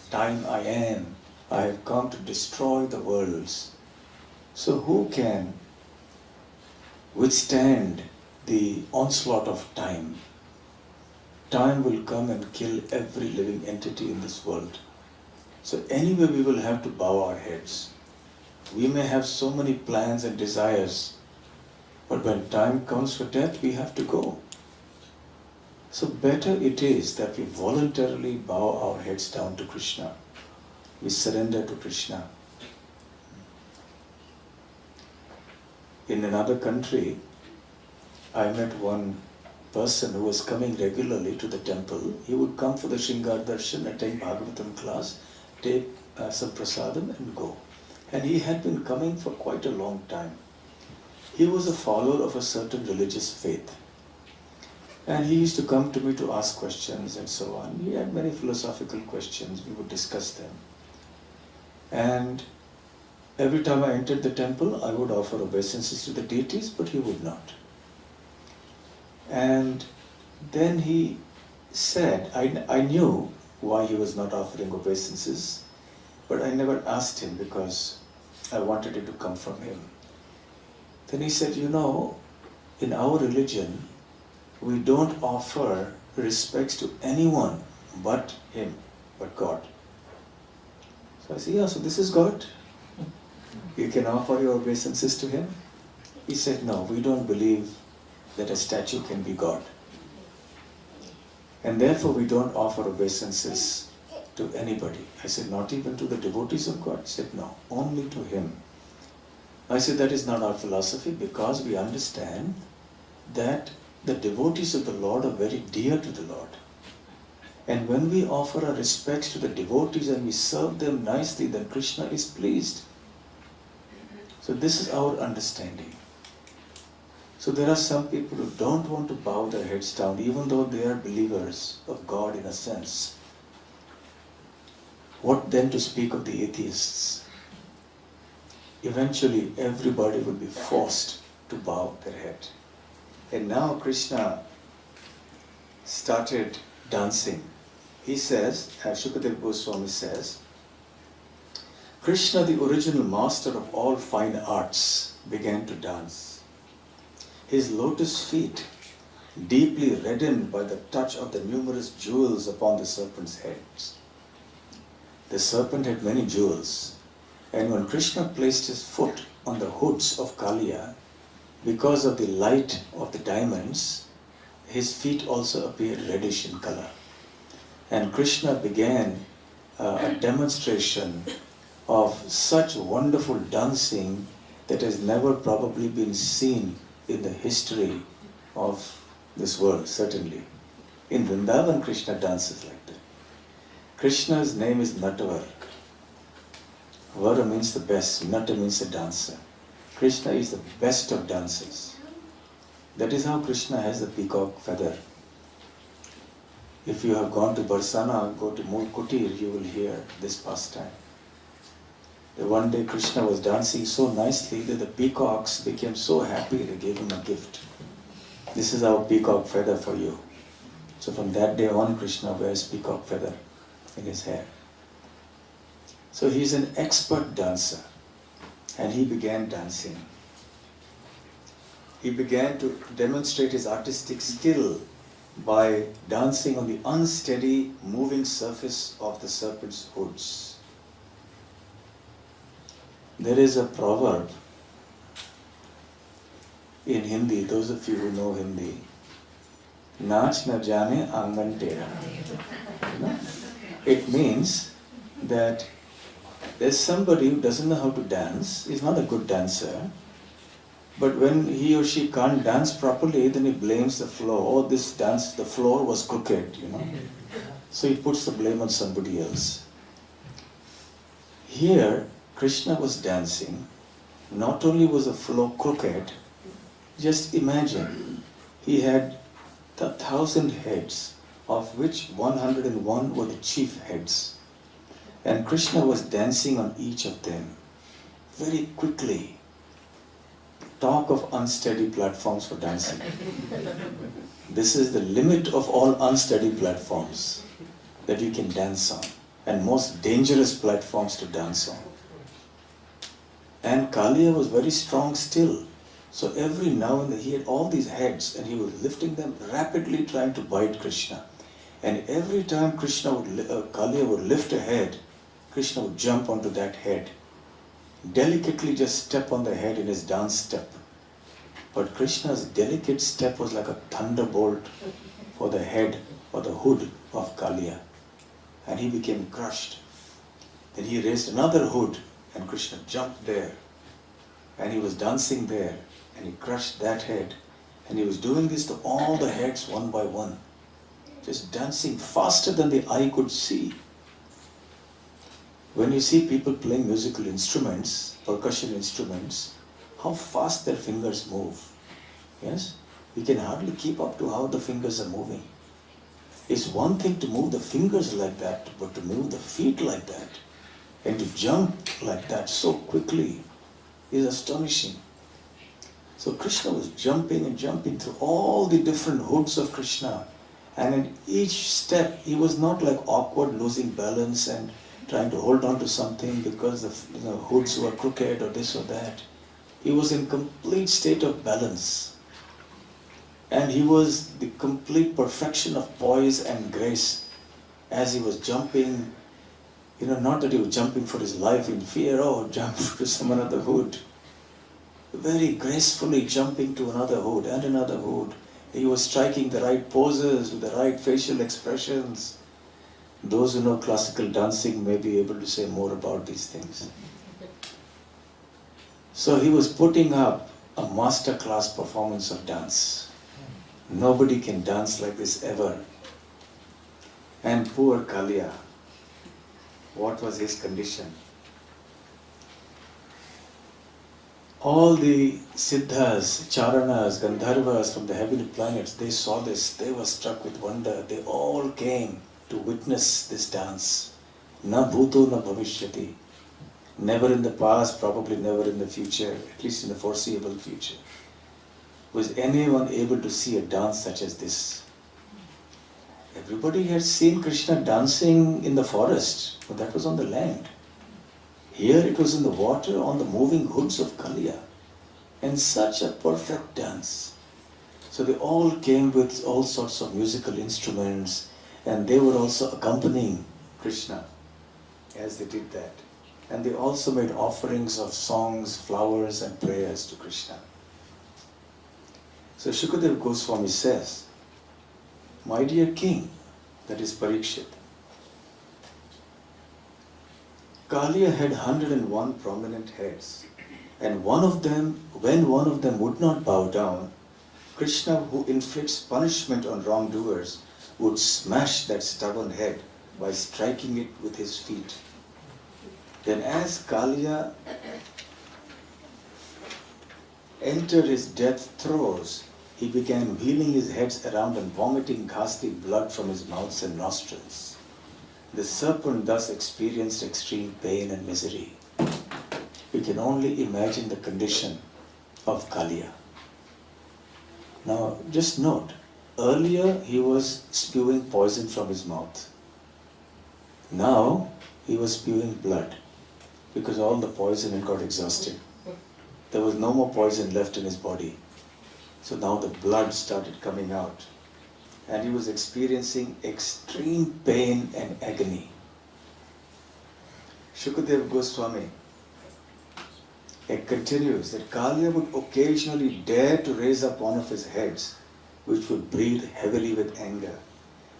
[SPEAKER 1] time I am, I have come to destroy the worlds. So who can withstand the onslaught of time? time will come and kill every living entity in this world. So anyway, we will have to bow our heads. We may have so many plans and desires, but when time comes for death, we have to go. So better it is that we voluntarily bow our heads down to Krishna. We surrender to Krishna. In another country, I met one person who was coming regularly to the temple. He would come for the Shringar Darshan, attend Bhagavatam class, take some prasadam and go. And he had been coming for quite a long time. He was a follower of a certain religious faith. And he used to come to me to ask questions and so on. He had many philosophical questions. We would discuss them. And every time I entered the temple, I would offer obeisances to the deities, but he would not. And then he said, I knew why he was not offering obeisances, but I never asked him because I wanted it to come from him. Then he said, you know, in our religion, we don't offer respects to anyone but him, but God. So I said, yeah, so this is God. You can offer your obeisances to him. He said, no, we don't believe that a statue can be God. And therefore we don't offer obeisances to anybody. I said, not even to the devotees of God? He said, no, only to him. I said, that is not our philosophy, because we understand that the devotees of the Lord are very dear to the Lord. And when we offer our respects to the devotees and we serve them nicely, then Krishna is pleased. So this is our understanding. So there are some people who don't want to bow their heads down, even though they are believers of God in a sense. What then to speak of the atheists? Eventually everybody will be forced to bow their head. And now Krishna started dancing. He says, as Shukadeva Goswami says, Krishna, the original master of all fine arts, began to dance. His lotus feet, deeply reddened by the touch of the numerous jewels upon the serpent's heads. The serpent had many jewels, and when Krishna placed his foot on the hoods of Kaliya, because of the light of the diamonds, his feet also appeared reddish in color. And Krishna began a demonstration of such wonderful dancing that has never probably been seen in the history of this world, certainly. In Vrindavan, Krishna dances like that. Krishna's name is Natavar. Vara means the best, Nata means a dancer. Krishna is the best of dancers. That is how Krishna has the peacock feather. If you have gone to Barsana, go to Mool Kutir, you will hear this pastime. The one day Krishna was dancing so nicely that the peacocks became so happy they gave him a gift. This is our peacock feather for you. So from that day on, Krishna wears peacock feather in his hair. So he is an expert dancer. And he began dancing. He began to demonstrate his artistic skill by dancing on the unsteady, moving surface of the serpent's hoods. There is a proverb in Hindi, those of you who know Hindi, Naach na jane aangan tera. It means that there's somebody who doesn't know how to dance, is not a good dancer, but when he or she can't dance properly, then he blames the floor. Oh, this dance, the floor was crooked, So he puts the blame on somebody else. Here, Krishna was dancing. Not only was the floor crooked, just imagine, he had 1,000 heads, of which 101 were the chief heads. And Krishna was dancing on each of them very quickly. Talk of unsteady platforms for dancing. This is the limit of all unsteady platforms that you can dance on, and most dangerous platforms to dance on. And Kaliya was very strong still. So every now and then he had all these heads and he was lifting them rapidly, trying to bite Krishna. And every time Kaliya would lift a head, Krishna would jump onto that head, delicately just step on the head in his dance step. But Krishna's delicate step was like a thunderbolt for the head or the hood of Kaliya. And he became crushed. Then he raised another hood and Krishna jumped there. And he was dancing there and he crushed that head. And he was doing this to all the heads one by one. Just dancing faster than the eye could see. When you see people playing musical instruments, percussion instruments, how fast their fingers move. Yes? We can hardly keep up to how the fingers are moving. It's one thing to move the fingers like that, but to move the feet like that and to jump like that so quickly is astonishing. So Krishna was jumping and jumping through all the different hoods of Krishna. And in each step, he was not like awkward, losing balance and trying to hold on to something because the hoods were crooked or this or that. He was in complete state of balance. And he was the complete perfection of poise and grace as he was jumping. Not that he was jumping for his life in fear, jump to some another hood. Very gracefully jumping to another hood and another hood. He was striking the right poses with the right facial expressions. Those who know classical dancing may be able to say more about these things. So he was putting up a master class performance of dance. Nobody can dance like this ever. And poor Kaliya, what was his condition? All the Siddhas, Charanas, Gandharvas from the heavenly planets, they saw this, they were struck with wonder. They all came to witness this dance. Na bhuto na bhavishyati. Never in the past, probably never in the future, at least in the foreseeable future, was anyone able to see a dance such as this. Everybody had seen Krishna dancing in the forest, but that was on the land. Here it was in the water on the moving hoods of Kaliya. And such a perfect dance. So they all came with all sorts of musical instruments and they were also accompanying Krishna as they did that. And they also made offerings of songs, flowers and prayers to Krishna. So Shukadeva Goswami says, "My dear king," that is Parikshit, Kaliya had 101 prominent heads, and when one of them would not bow down, Krishna, who inflicts punishment on wrongdoers, would smash that stubborn head by striking it with his feet. Then as Kaliya entered his death throes, he began wheeling his heads around and vomiting ghastly blood from his mouth and nostrils. The serpent thus experienced extreme pain and misery. We can only imagine the condition of Kaliya. Now, just note, earlier he was spewing poison from his mouth. Now, he was spewing blood because all the poison had got exhausted. There was no more poison left in his body. So now the blood started coming out. And he was experiencing extreme pain and agony. Shukadeva Goswami, it continues that Kaliya would occasionally dare to raise up one of his heads, which would breathe heavily with anger.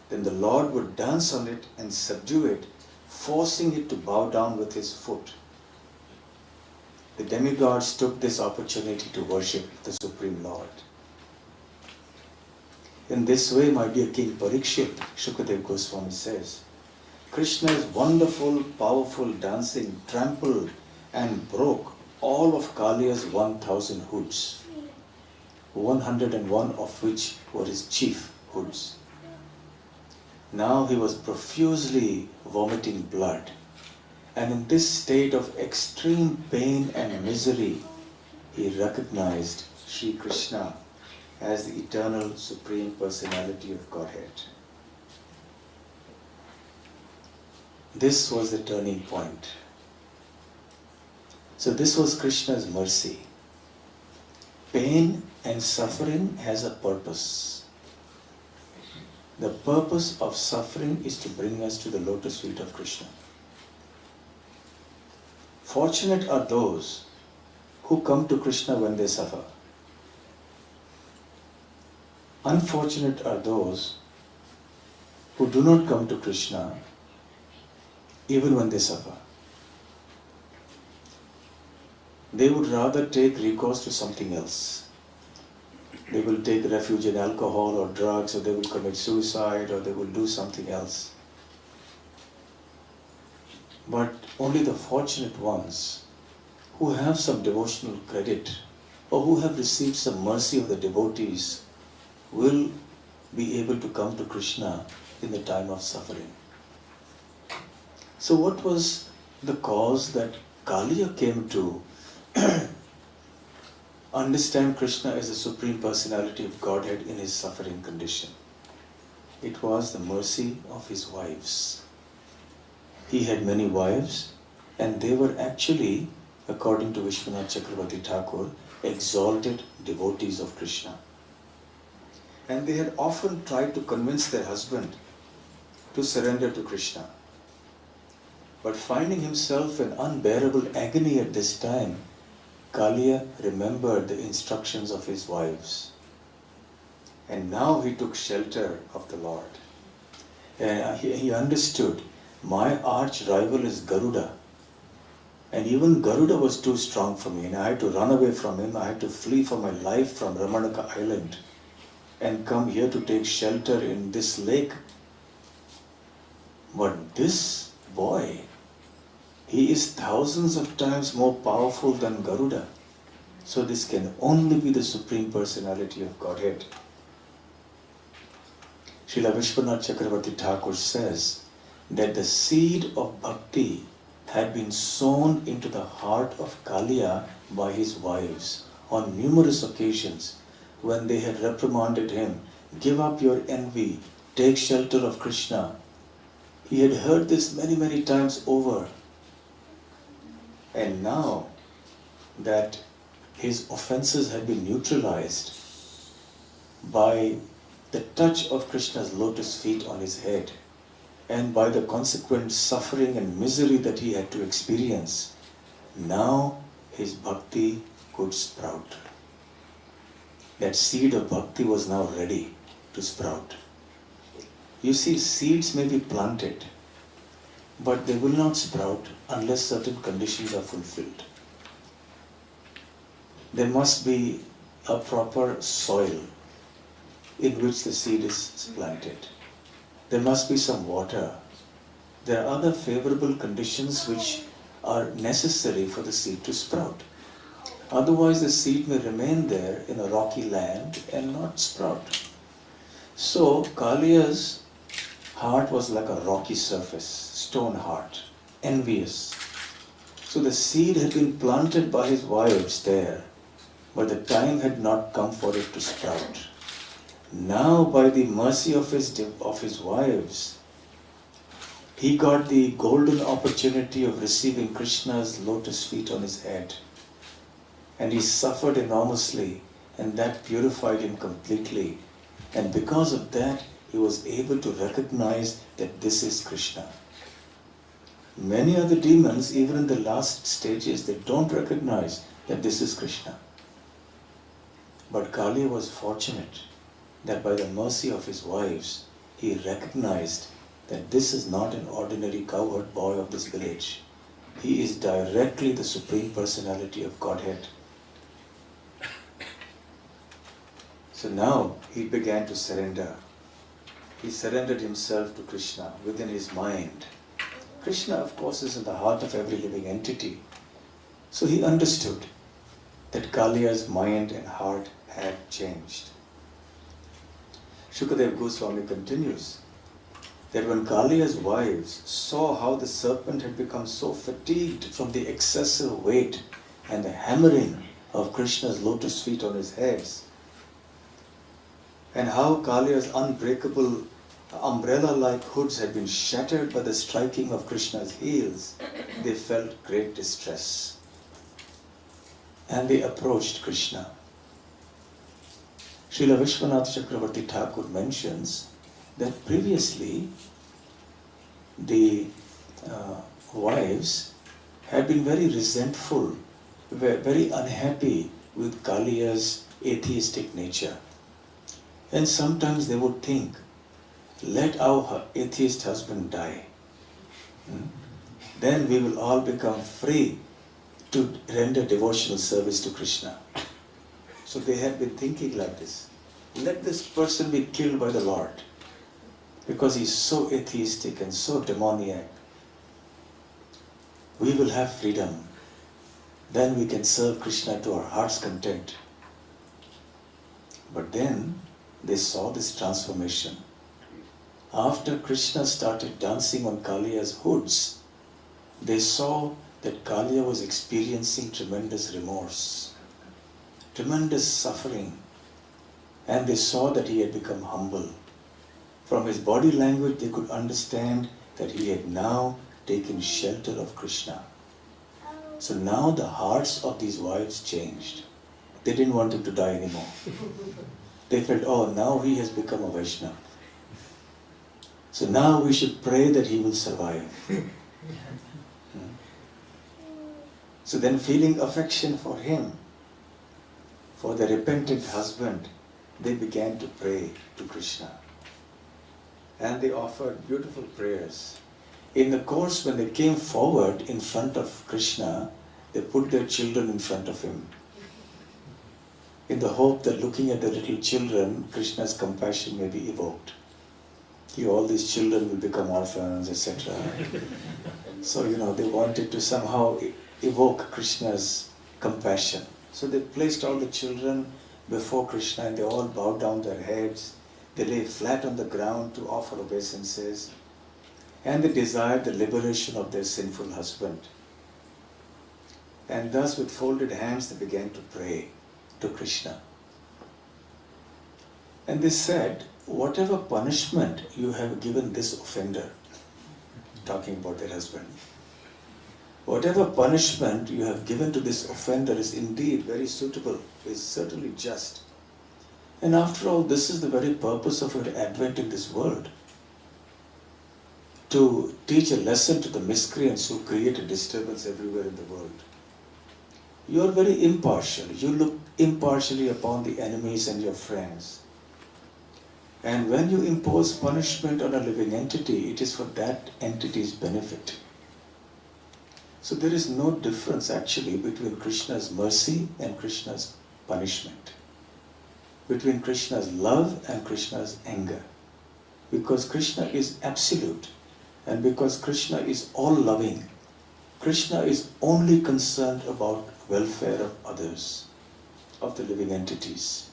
[SPEAKER 1] Then the Lord would dance on it and subdue it, forcing it to bow down with his foot. The demigods took this opportunity to worship the Supreme Lord. In this way, my dear King Parikshit, Shukadeva Goswami says, Krishna's wonderful, powerful dancing trampled and broke all of Kaliya's 1,000 hoods, 101 of which were his chief hoods. Now he was profusely vomiting blood, and in this state of extreme pain and misery, he recognized Sri Krishna as the eternal Supreme Personality of Godhead. This was the turning point. So this was Krishna's mercy. Pain and suffering has a purpose. The purpose of suffering is to bring us to the lotus feet of Krishna. Fortunate are those who come to Krishna when they suffer. Unfortunate are those who do not come to Krishna even when they suffer. They would rather take recourse to something else. They will take refuge in alcohol or drugs, or they will commit suicide, or they will do something else. But only the fortunate ones who have some devotional credit or who have received some mercy of the devotees will be able to come to Krishna in the time of suffering. So what was the cause that Kaliya came to understand Krishna as the Supreme Personality of Godhead in his suffering condition? It was the mercy of his wives. He had many wives, and they were actually, according to Vishwanath Chakravarti Thakur, exalted devotees of Krishna. And they had often tried to convince their husband to surrender to Krishna. But finding himself in unbearable agony at this time, Kaliya remembered the instructions of his wives. And now he took shelter of the Lord. And he understood, my arch rival is Garuda. And even Garuda was too strong for me, and I had to run away from him. I had to flee for my life from Ramanaka Island and come here to take shelter in this lake. But this boy, he is thousands of times more powerful than Garuda. So this can only be the Supreme Personality of Godhead. Srila Vishwanath Chakravarti Thakur says that the seed of bhakti had been sown into the heart of Kaliya by his wives on numerous occasions when they had reprimanded him, give up your envy, take shelter of Krishna. He had heard this many, many times over. And now that his offenses had been neutralized by the touch of Krishna's lotus feet on his head, and by the consequent suffering and misery that he had to experience, now his bhakti could sprout. That seed of bhakti was now ready to sprout. You see, seeds may be planted, but they will not sprout unless certain conditions are fulfilled. There must be a proper soil in which the seed is planted. There must be some water. There are other favorable conditions which are necessary for the seed to sprout. Otherwise, the seed may remain there in a rocky land and not sprout. So, Kaliya's heart was like a rocky surface, stone heart, envious. So the seed had been planted by his wives there, but the time had not come for it to sprout. Now, by the mercy of his wives, he got the golden opportunity of receiving Krishna's lotus feet on his head. And he suffered enormously, and that purified him completely. And because of that, he was able to recognize that this is Krishna. Many other demons, even in the last stages, they don't recognize that this is Krishna. But Kaliya was fortunate that by the mercy of his wives, he recognized that this is not an ordinary cowherd boy of this village. He is directly the Supreme Personality of Godhead. So now he began to surrender. He surrendered himself to Krishna within his mind. Krishna, of course, is in the heart of every living entity. So he understood that Kaliya's mind and heart had changed. Shukadev Goswami continues that when Kaliya's wives saw how the serpent had become so fatigued from the excessive weight and the hammering of Krishna's lotus feet on his heads, and how Kaliya's unbreakable umbrella-like hoods had been shattered by the striking of Krishna's heels, they felt great distress. And they approached Krishna. Srila Vishwanath Chakravarti Thakur mentions that previously the wives had been very resentful, very unhappy with Kaliya's atheistic nature. And sometimes they would think, let our atheist husband die. Then we will all become free to render devotional service to Krishna. So they had been thinking like this. Let this person be killed by the Lord, because he's so atheistic and so demoniac. We will have freedom. Then we can serve Krishna to our heart's content. But then they saw this transformation. After Krishna started dancing on Kaliya's hoods, they saw that Kaliya was experiencing tremendous remorse, tremendous suffering, and they saw that he had become humble. From his body language, they could understand that he had now taken shelter of Krishna. So now the hearts of these wives changed. They didn't want him to die anymore. They felt, oh, now he has become a Vaishnava. So now we should pray that he will survive. So then, feeling affection for him, for the repentant husband, they began to pray to Krishna. And they offered beautiful prayers. In the course, when they came forward in front of Krishna, they put their children in front of him, in the hope that looking at the little children, Krishna's compassion may be evoked. All these children will become orphans, etc. So, they wanted to somehow evoke Krishna's compassion. So they placed all the children before Krishna and they all bowed down their heads. They lay flat on the ground to offer obeisances. And they desired the liberation of their sinful husband. And thus with folded hands they began to pray to Krishna. And they said, whatever punishment you have given this offender, talking about their husband, whatever punishment you have given to this offender is indeed very suitable, is certainly just. And after all, this is the very purpose of your advent in this world, to teach a lesson to the miscreants who create a disturbance everywhere in the world. You are very impartial. You look impartially upon the enemies and your friends. And when you impose punishment on a living entity, it is for that entity's benefit. So there is no difference actually between Krishna's mercy and Krishna's punishment, between Krishna's love and Krishna's anger. Because Krishna is absolute, and because Krishna is all-loving, Krishna is only concerned about welfare of others, of the living entities.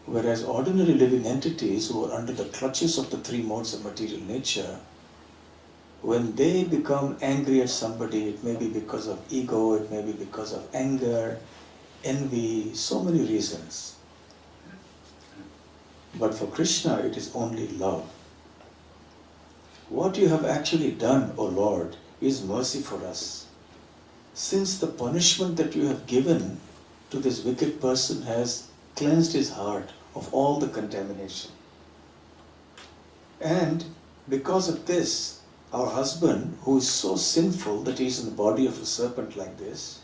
[SPEAKER 1] Whereas ordinary living entities who are under the clutches of the three modes of material nature, when they become angry at somebody, it may be because of ego, it may be because of anger, envy, so many reasons. But for Krishna, it is only love. What you have actually done, O Lord, is mercy for us. Since the punishment that you have given to this wicked person has cleansed his heart of all the contamination. And because of this, our husband, who is so sinful that he is in the body of a serpent like this,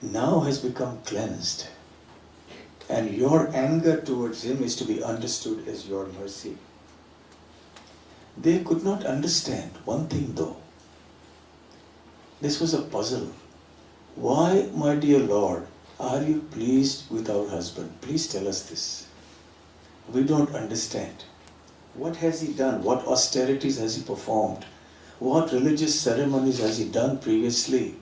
[SPEAKER 1] now has become cleansed. And your anger towards him is to be understood as your mercy. They could not understand one thing though. This was a puzzle. Why, my dear Lord, are you pleased with our husband? Please tell us this. We don't understand. What has he done? What austerities has he performed? What religious ceremonies has he done previously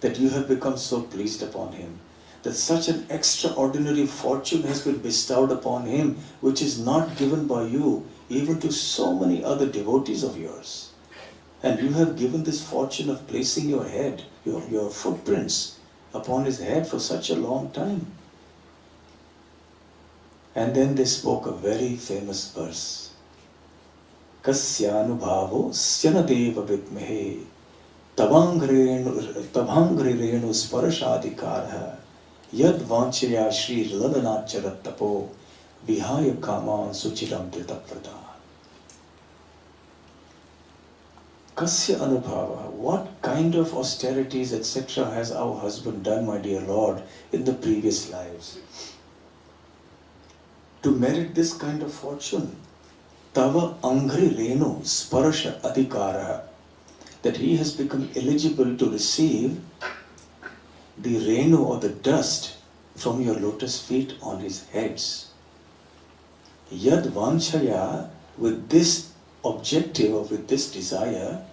[SPEAKER 1] that you have become so pleased upon him? That such an extraordinary fortune has been bestowed upon him, which is not given by you even to so many other devotees of yours. And you have given this fortune of placing your head, your footprints upon his head for such a long time. And then they spoke a very famous verse. Kasyanubhavo syanadeva vidmehe tabangri renu sparashadikara yad vanchaya shri ladanacharat tapo Vihaya Kaman Suchiram Dhritabhrata. Kasya Anubhava. What kind of austerities, etc. has our husband done, my dear Lord, in the previous lives to merit this kind of fortune? Tava Angri Renu Sparasha Adhikara. That he has become eligible to receive the renu or the dust from your lotus feet on his heads. Yad Vanchaya, with this objective or with this desire,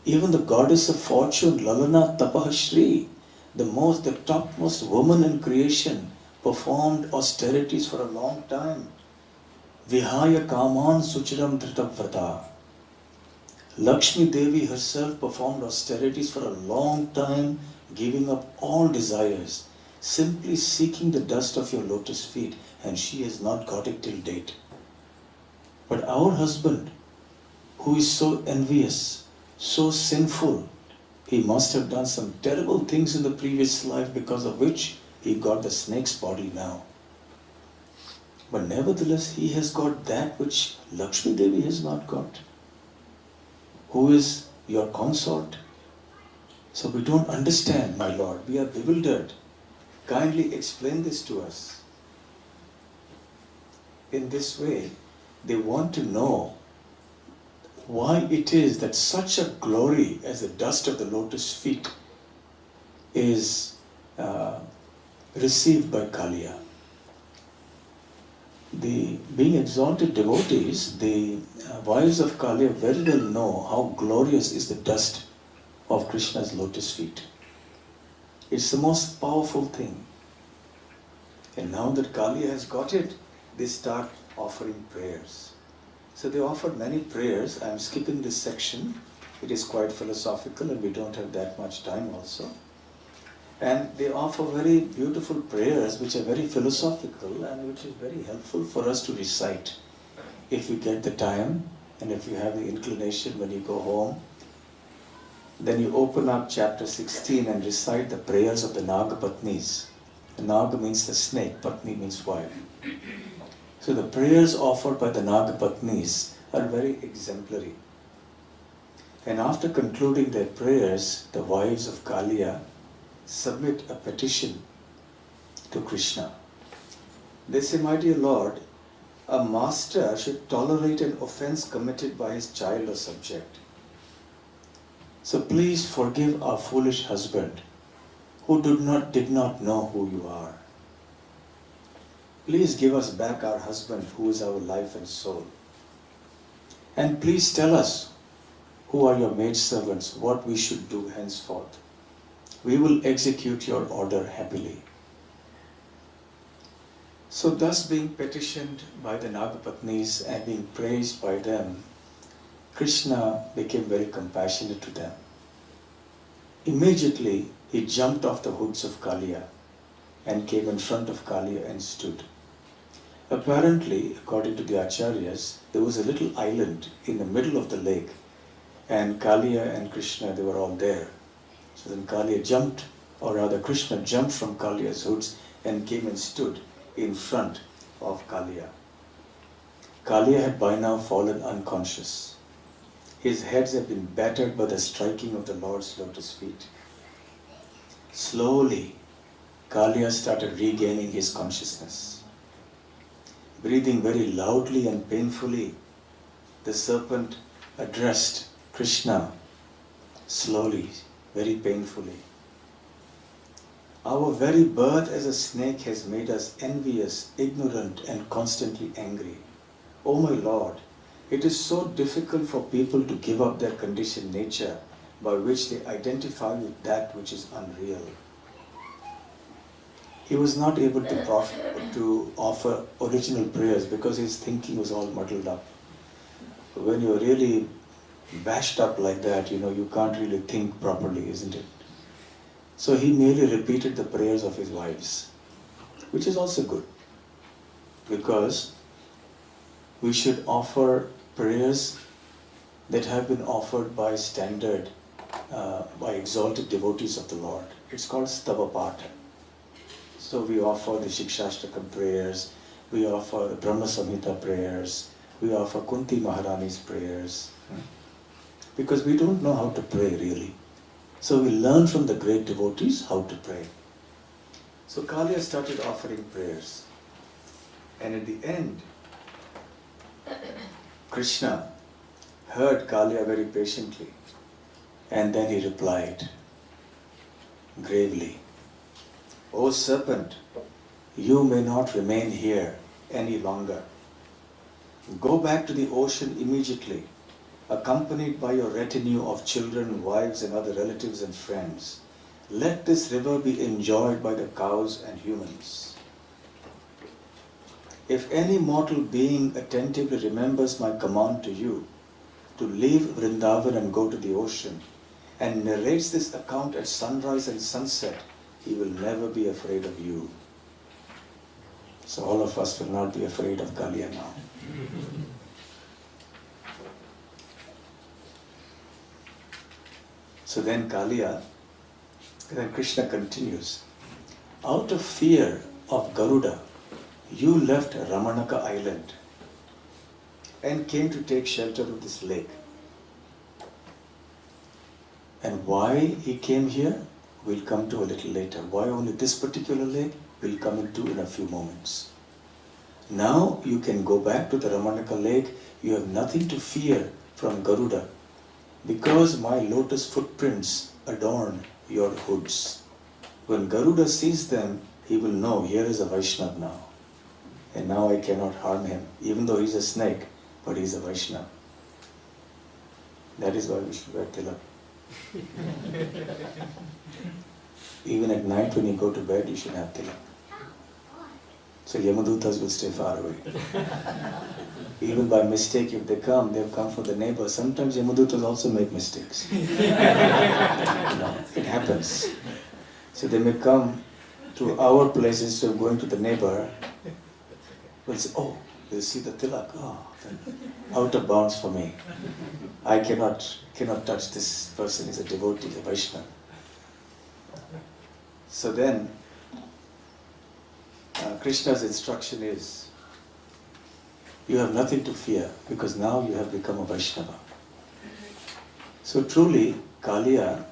[SPEAKER 1] even the goddess of fortune, Lalana Tapahashri, the topmost woman in creation, performed austerities for a long time. Vihaya Kaman Suchiram Dhritabhrata. Lakshmi Devi herself performed austerities for a long time, giving up all desires, simply seeking the dust of your lotus feet, and she has not got it till date. But our husband, who is so envious, so sinful, he must have done some terrible things in the previous life because of which he got the snake's body now. But nevertheless, he has got that which Lakshmi Devi has not got. Who is your consort? So we don't understand, my Lord. We are bewildered. Kindly explain this to us. In this way, they want to know why it is that such a glory as the dust of the lotus feet is received by Kaliya. The being exalted devotees, the wives of Kaliya very well know how glorious is the dust of Krishna's lotus feet. It's the most powerful thing. And now that Kaliya has got it, they start offering prayers. So they offered many prayers. I'm skipping this section. It is quite philosophical and we don't have that much time also. And they offer very beautiful prayers which are very philosophical and which is very helpful for us to recite. If you get the time and if you have the inclination when you go home, then you open up chapter 16 and recite the prayers of the Naga Patnis. The Naga means the snake, Patni means wife. So the prayers offered by the Naga Patnis are very exemplary. And after concluding their prayers, the wives of Kaliya submit a petition to Krishna. They say, my dear Lord, a master should tolerate an offense committed by his child or subject. So please forgive our foolish husband who did not know who you are. Please give us back our husband who is our life and soul. And please tell us who are your maidservants, what we should do henceforth. We will execute your order happily. So thus being petitioned by the Nagapatnis and being praised by them, Krishna became very compassionate to them. Immediately he jumped off the hoods of Kaliya and came in front of Kaliya and stood. Apparently, according to the Acharyas, there was a little island in the middle of the lake, and Kaliya and Krishna, they were all there. So then Kaliya jumped, or rather Krishna jumped from Kaliya's hoods and came and stood in front of Kaliya. Kaliya had by now fallen unconscious. His heads had been battered by the striking of the Lord's lotus feet. Slowly, Kaliya started regaining his consciousness. Breathing very loudly and painfully, the serpent addressed Krishna slowly, very painfully. Our very birth as a snake has made us envious, ignorant, and constantly angry. O my Lord, it is so difficult for people to give up their conditioned nature by which they identify with that which is unreal. He was not able to offer original prayers because his thinking was all muddled up. When you're really bashed up like that, you can't really think properly, isn't it? So he merely repeated the prayers of his wives, which is also good, because we should offer prayers that have been offered by by exalted devotees of the Lord. It's called Stava Pata. So we offer the Shikshashtakam prayers, we offer Brahma Samhita prayers, we offer Kunti Maharani's prayers, because we don't know how to pray really. So we learn from the great devotees how to pray. So Kaliya started offering prayers. And at the end, Krishna heard Kaliya very patiently. And then he replied gravely, "O serpent, you may not remain here any longer. Go back to the ocean immediately, accompanied by your retinue of children, wives and other relatives and friends. Let this river be enjoyed by the cows and humans. If any mortal being attentively remembers my command to you, to leave Vrindavan and go to the ocean, and narrates this account at sunrise and sunset, he will never be afraid of you." So all of us will not be afraid of Kaliya now. So then Krishna continues, "Out of fear of Garuda, you left Ramanaka island and came to take shelter of this lake. And why he came here, we'll come to a little later. Why only this particular lake, we'll come into in a few moments. Now you can go back to the Ramanaka lake. You have nothing to fear from Garuda, because my lotus footprints adorn your hoods. When Garuda sees them, he will know here is a Vaishnava now. And now I cannot harm him, even though he's a snake, but he's a Vaishnava. That is why we should wear tilak. Even at night when you go to bed, you should have tilak. So Yamadutas will stay far away. Even by mistake, if they come, they've come for the neighbor. Sometimes Yamadutas also make mistakes. It happens. So they may come to our place instead of going to the neighbor. We'll say, "Oh, they'll see the tilak. Oh, out of bounds for me. I cannot touch this person. He's a devotee, a Vaishnava." So then, Krishna's instruction is, you have nothing to fear, because now you have become a Vaishnava. So truly, Kaliya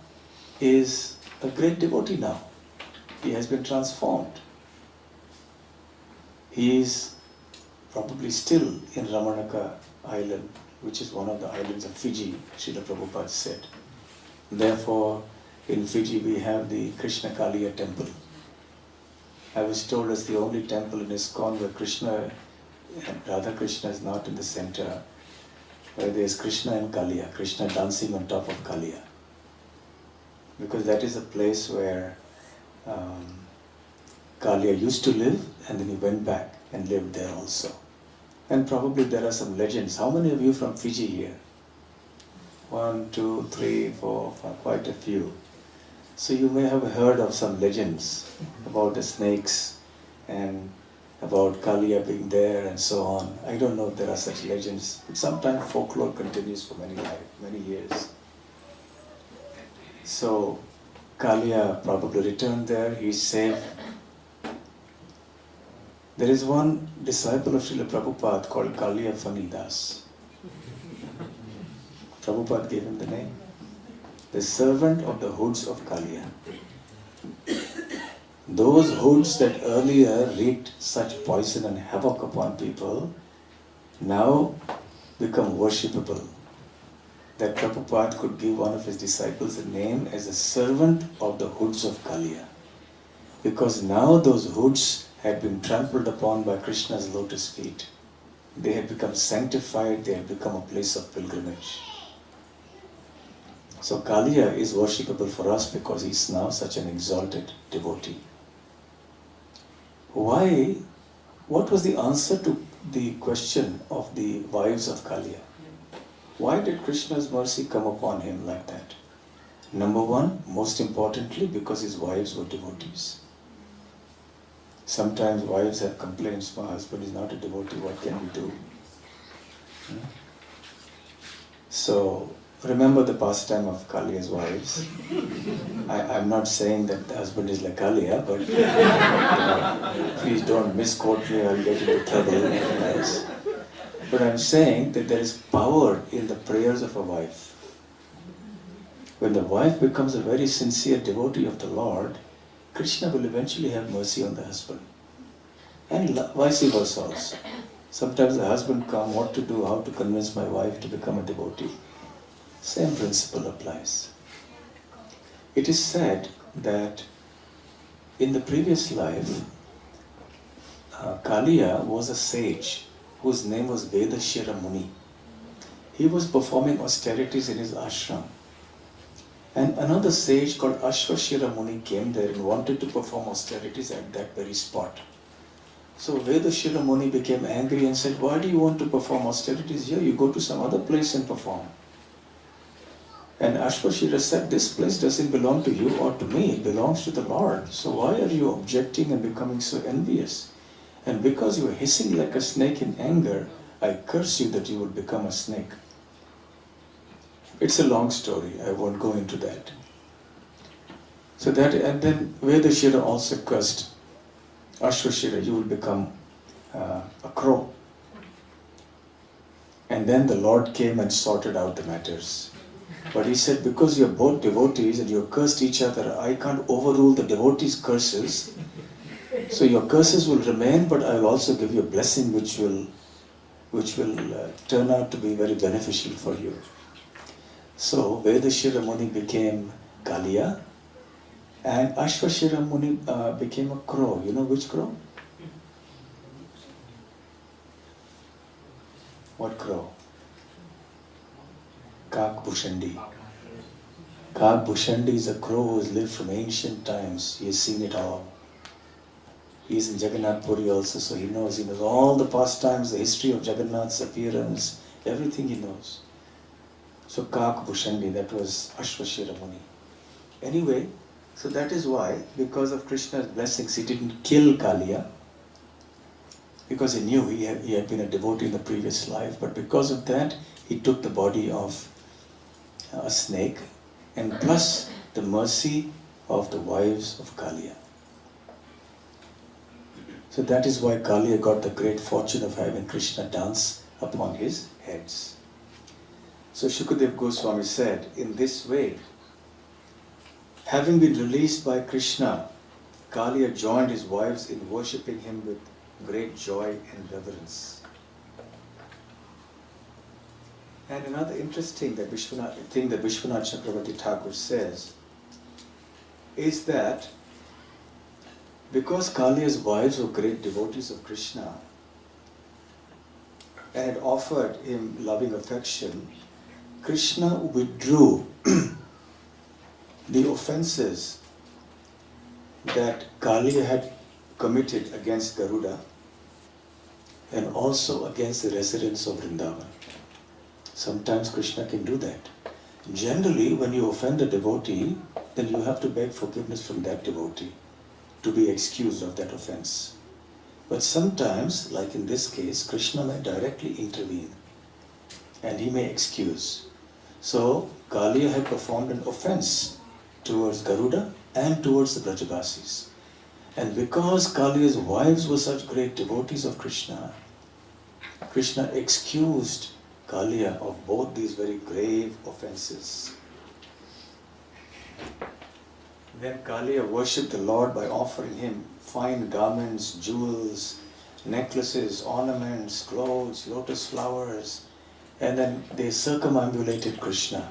[SPEAKER 1] is a great devotee now. He has been transformed. He is probably still in Ramanaka island, which is one of the islands of Fiji, Srila Prabhupada said. Therefore, in Fiji we have the Krishna Kaliya temple. I was told it's the only temple in ISKCON where Krishna and Radha Krishna is not in the center, where there is Krishna and Kaliya, Krishna dancing on top of Kaliya. Because that is a place where Kaliya used to live, and then he went back and lived there also. And probably there are some legends. How many of you from Fiji here? 1, 2, 3, 4, 5, quite a few. So you may have heard of some legends about the snakes and about Kaliya being there and so on. I don't know if there are such legends, but sometimes folklore continues for many years. So Kaliya probably returned there, he's safe. There is one disciple of Srila Prabhupada called Kaliya Fanidas. Prabhupada gave him the name. The servant of the hoods of Kaliya. Those hoods that earlier wreaked such poison and havoc upon people now become worshipable. That Prabhupada could give one of his disciples a name as a servant of the hoods of Kaliya. Because now those hoods had been trampled upon by Krishna's lotus feet. They had become sanctified, they had become a place of pilgrimage. So Kaliya is worshipable for us because he is now such an exalted devotee. Why? What was the answer to the question of the wives of Kaliya? Why did Krishna's mercy come upon him like that? Number one, most importantly, because his wives were devotees. Sometimes wives have complaints, my husband is not a devotee, what can we do? So remember the pastime of Kaliya's wives. I'm not saying that the husband is like Kaliya, but please don't misquote me, I'll get into trouble. Otherwise. But I'm saying that there is power in the prayers of a wife. When the wife becomes a very sincere devotee of the Lord, Krishna will eventually have mercy on the husband. And vice versa also. Sometimes the husband comes, what to do, how to convince my wife to become a devotee. Same principle applies. It is said that in the previous life, Kaliya was a sage whose name was Vedashira Muni. He was performing austerities in his ashram. And another sage called Ashvashira Muni came there and wanted to perform austerities at that very spot. So Vedashira Muni became angry and said, why do you want to perform austerities here? You go to some other place and perform. And Ashvashira said, this place doesn't belong to you or to me, it belongs to the Lord. So why are you objecting and becoming so envious? And because you are hissing like a snake in anger, I curse you that you will become a snake. It's a long story, I won't go into that. So that, and then Vedashira also cursed Ashvashira, you will become a crow. And then the Lord came and sorted out the matters. But he said, because you're both devotees and you cursed each other, I can't overrule the devotees' curses. So your curses will remain, but I will also give you a blessing which will turn out to be very beneficial for you. So Vedashira Muni became Kaliya, and Ashvashira Muni became a crow. You know which crow? What crow? Kak Bhushandi. Kak Bhushandi is a crow who has lived from ancient times. He has seen it all. He is in Jagannath Puri also, so he knows all the pastimes, the history of Jagannath's appearance, everything he knows. So Kak Bhushandi, that was Ashvashira Muni. Anyway, so that is why, because of Krishna's blessings, he didn't kill Kaliya, because he knew he had been a devotee in the previous life, but because of that, he took the body of a snake, and plus the mercy of the wives of Kaliya. So that is why Kaliya got the great fortune of having Krishna dance upon his heads. So Shukadev Goswami said, in this way, having been released by Krishna, Kaliya joined his wives in worshipping him with great joy and reverence. And another interesting thing that Vishwanath Chakravarti Thakur says is that because Kaliya's wives were great devotees of Krishna and had offered him loving affection, Krishna withdrew the offenses that Kaliya had committed against Garuda and also against the residents of Vrindavan. Sometimes Krishna can do that. Generally, when you offend a devotee, then you have to beg forgiveness from that devotee to be excused of that offense. But sometimes, like in this case, Krishna may directly intervene and he may excuse. So, Kaliya had performed an offense towards Garuda and towards the Brajavasis. And because Kaliya's wives were such great devotees of Krishna, Krishna excused Kaliya of both these very grave offenses. Then Kaliya worshipped the Lord by offering him fine garments, jewels, necklaces, ornaments, clothes, lotus flowers, and then they circumambulated Krishna.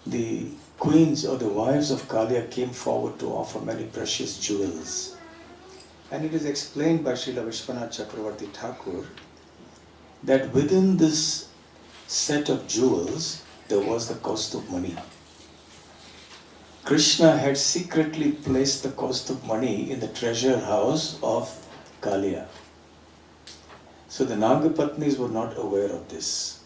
[SPEAKER 1] The queens or the wives of Kaliya came forward to offer many precious jewels. And it is explained by Srila Vishwanath Chakravarti Thakur that within this set of jewels there was the Kaustubh Mani. Krishna had secretly placed the Kaustubh Mani in the treasure house of Kaliya. So the Nagapatnis were not aware of this.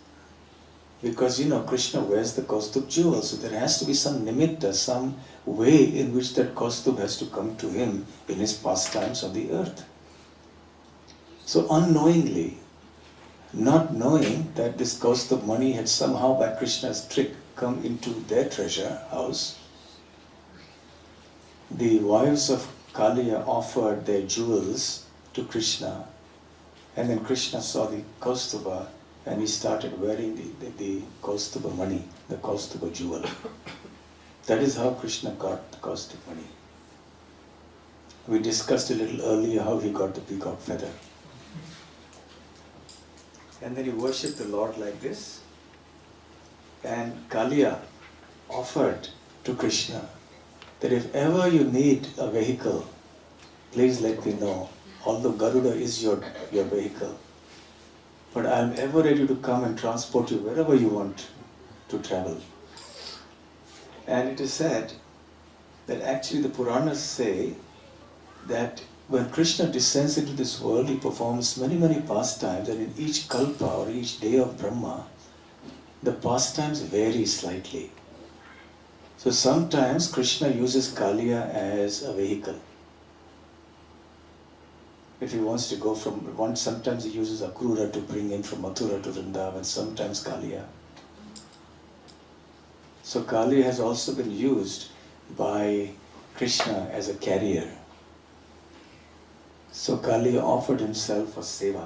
[SPEAKER 1] Because Krishna wears the Kaustubh jewel, so there has to be some nimitta, some way in which that Kaustubh has to come to him in his pastimes on the earth. So unknowingly, not knowing that this Kaustubh money had somehow by Krishna's trick come into their treasure house. The wives of Kaliya offered their jewels to Krishna, and then Krishna saw the Kaustubha and he started wearing the Kaustubha money, the Kaustubha jewel. That is how Krishna got the Kaustubha money. We discussed a little earlier how he got the peacock feather. And then he worshipped the Lord like this. And Kaliya offered to Krishna that if ever you need a vehicle, please let me know. Although Garuda is your vehicle, but I am ever ready to come and transport you wherever you want to travel. And it is said that actually the Puranas say that when Krishna descends into this world, he performs many, many pastimes, and in each kalpa or each day of Brahma, the pastimes vary slightly. So sometimes Krishna uses Kaliya as a vehicle. If he wants to go sometimes he uses Akrura to bring in from Mathura to Vrindavan, sometimes Kaliya. So Kaliya has also been used by Krishna as a carrier. So Kaliya offered himself for seva.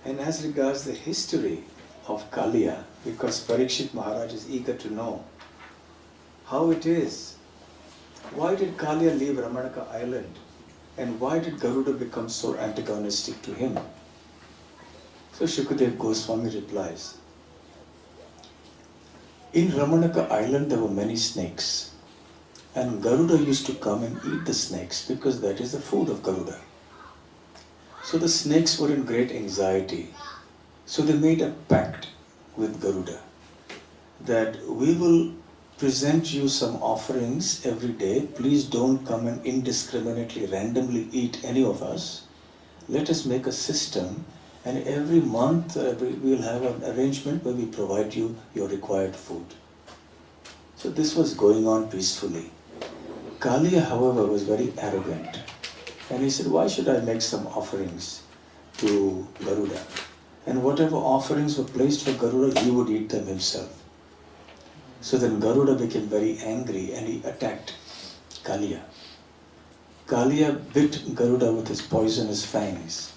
[SPEAKER 1] And as regards the history of Kaliya, because Parikshit Maharaj is eager to know how it is, why did Kaliya leave Ramanaka island? And why did Garuda become so antagonistic to him? So Shukadev Goswami replies, in Ramanaka island there were many snakes. And Garuda used to come and eat the snakes because that is the food of Garuda. So the snakes were in great anxiety. So they made a pact with Garuda that we will present you some offerings every day. Please don't come and indiscriminately, randomly eat any of us. Let us make a system, and every month we'll have an arrangement where we provide you your required food. So this was going on peacefully. Kaliya, however, was very arrogant. And he said, why should I make some offerings to Garuda? And whatever offerings were placed for Garuda, he would eat them himself. So then Garuda became very angry and he attacked Kaliya. Kaliya bit Garuda with his poisonous fangs.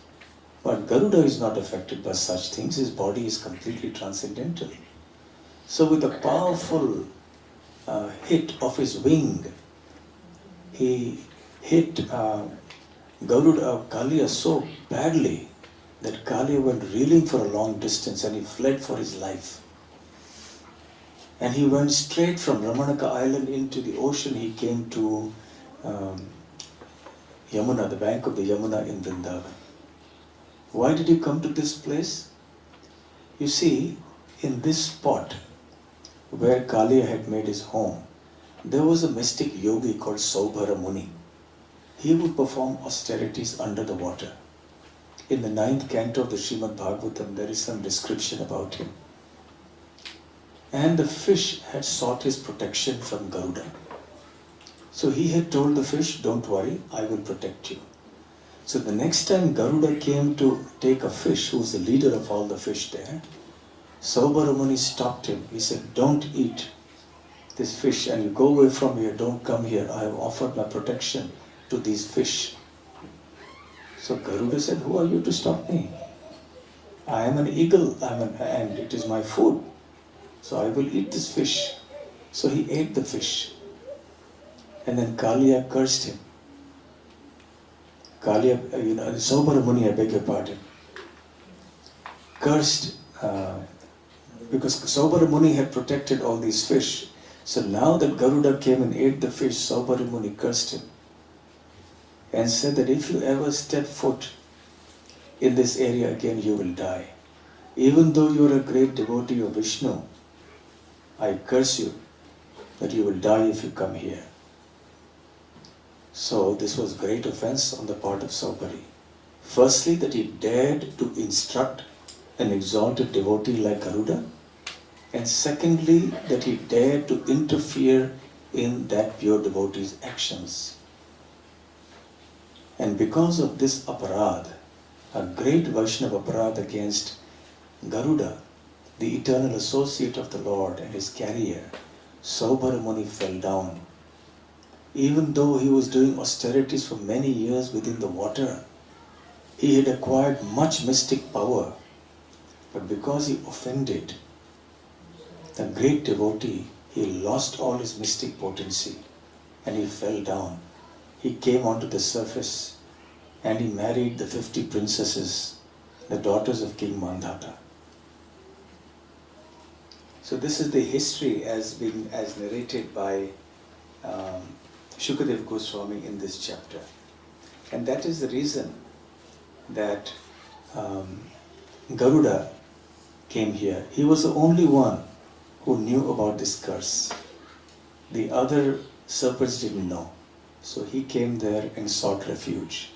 [SPEAKER 1] But Garuda is not affected by such things. His body is completely transcendental. So with a powerful hit of his wing, he hit Kaliya so badly that Kaliya went reeling for a long distance and he fled for his life. And he went straight from Ramanaka island into the ocean. He came to Yamuna, the bank of the Yamuna in Vrindavan. Why did he come to this place? You see, in this spot where Kaliya had made his home, there was a mystic yogi called Saubhara Muni. He would perform austerities under the water. In the 9th canto of the Srimad Bhagavatam, there is some description about him. And the fish had sought his protection from Garuda. So he had told the fish, don't worry, I will protect you. So the next time Garuda came to take a fish, who was the leader of all the fish there, Saubhara Muni stopped him. He said, don't eat this fish and you go away from here, don't come here. I have offered my protection to these fish. So Garuda said, who are you to stop me? I am an eagle and it is my food. So I will eat this fish. So he ate the fish. And then Kaliya cursed him. Saubhara Muni, I beg your pardon, cursed because Saubhara Muni had protected all these fish. So now that Garuda came and ate the fish, Saubhara Muni cursed him and said that if you ever step foot in this area again, you will die. Even though you are a great devotee of Vishnu, I curse you that you will die if you come here. So this was great offense on the part of Saubhari. Firstly, that he dared to instruct an exalted devotee like Garuda. And secondly, that he dared to interfere in that pure devotee's actions. And because of this aparadh, a great Vaishnava aparadha against Garuda, the eternal associate of the Lord and his carrier, Saubhara Muni fell down. Even though he was doing austerities for many years within the water, he had acquired much mystic power. But because he offended the great devotee, he lost all his mystic potency and he fell down. He came onto the surface and he married the 50 princesses, the daughters of King Mandhata. So this is the history as narrated by Shukadev Goswami in this chapter. And that is the reason that Garuda came here. He was the only one who knew about this curse. The other serpents didn't know. So he came there and sought refuge.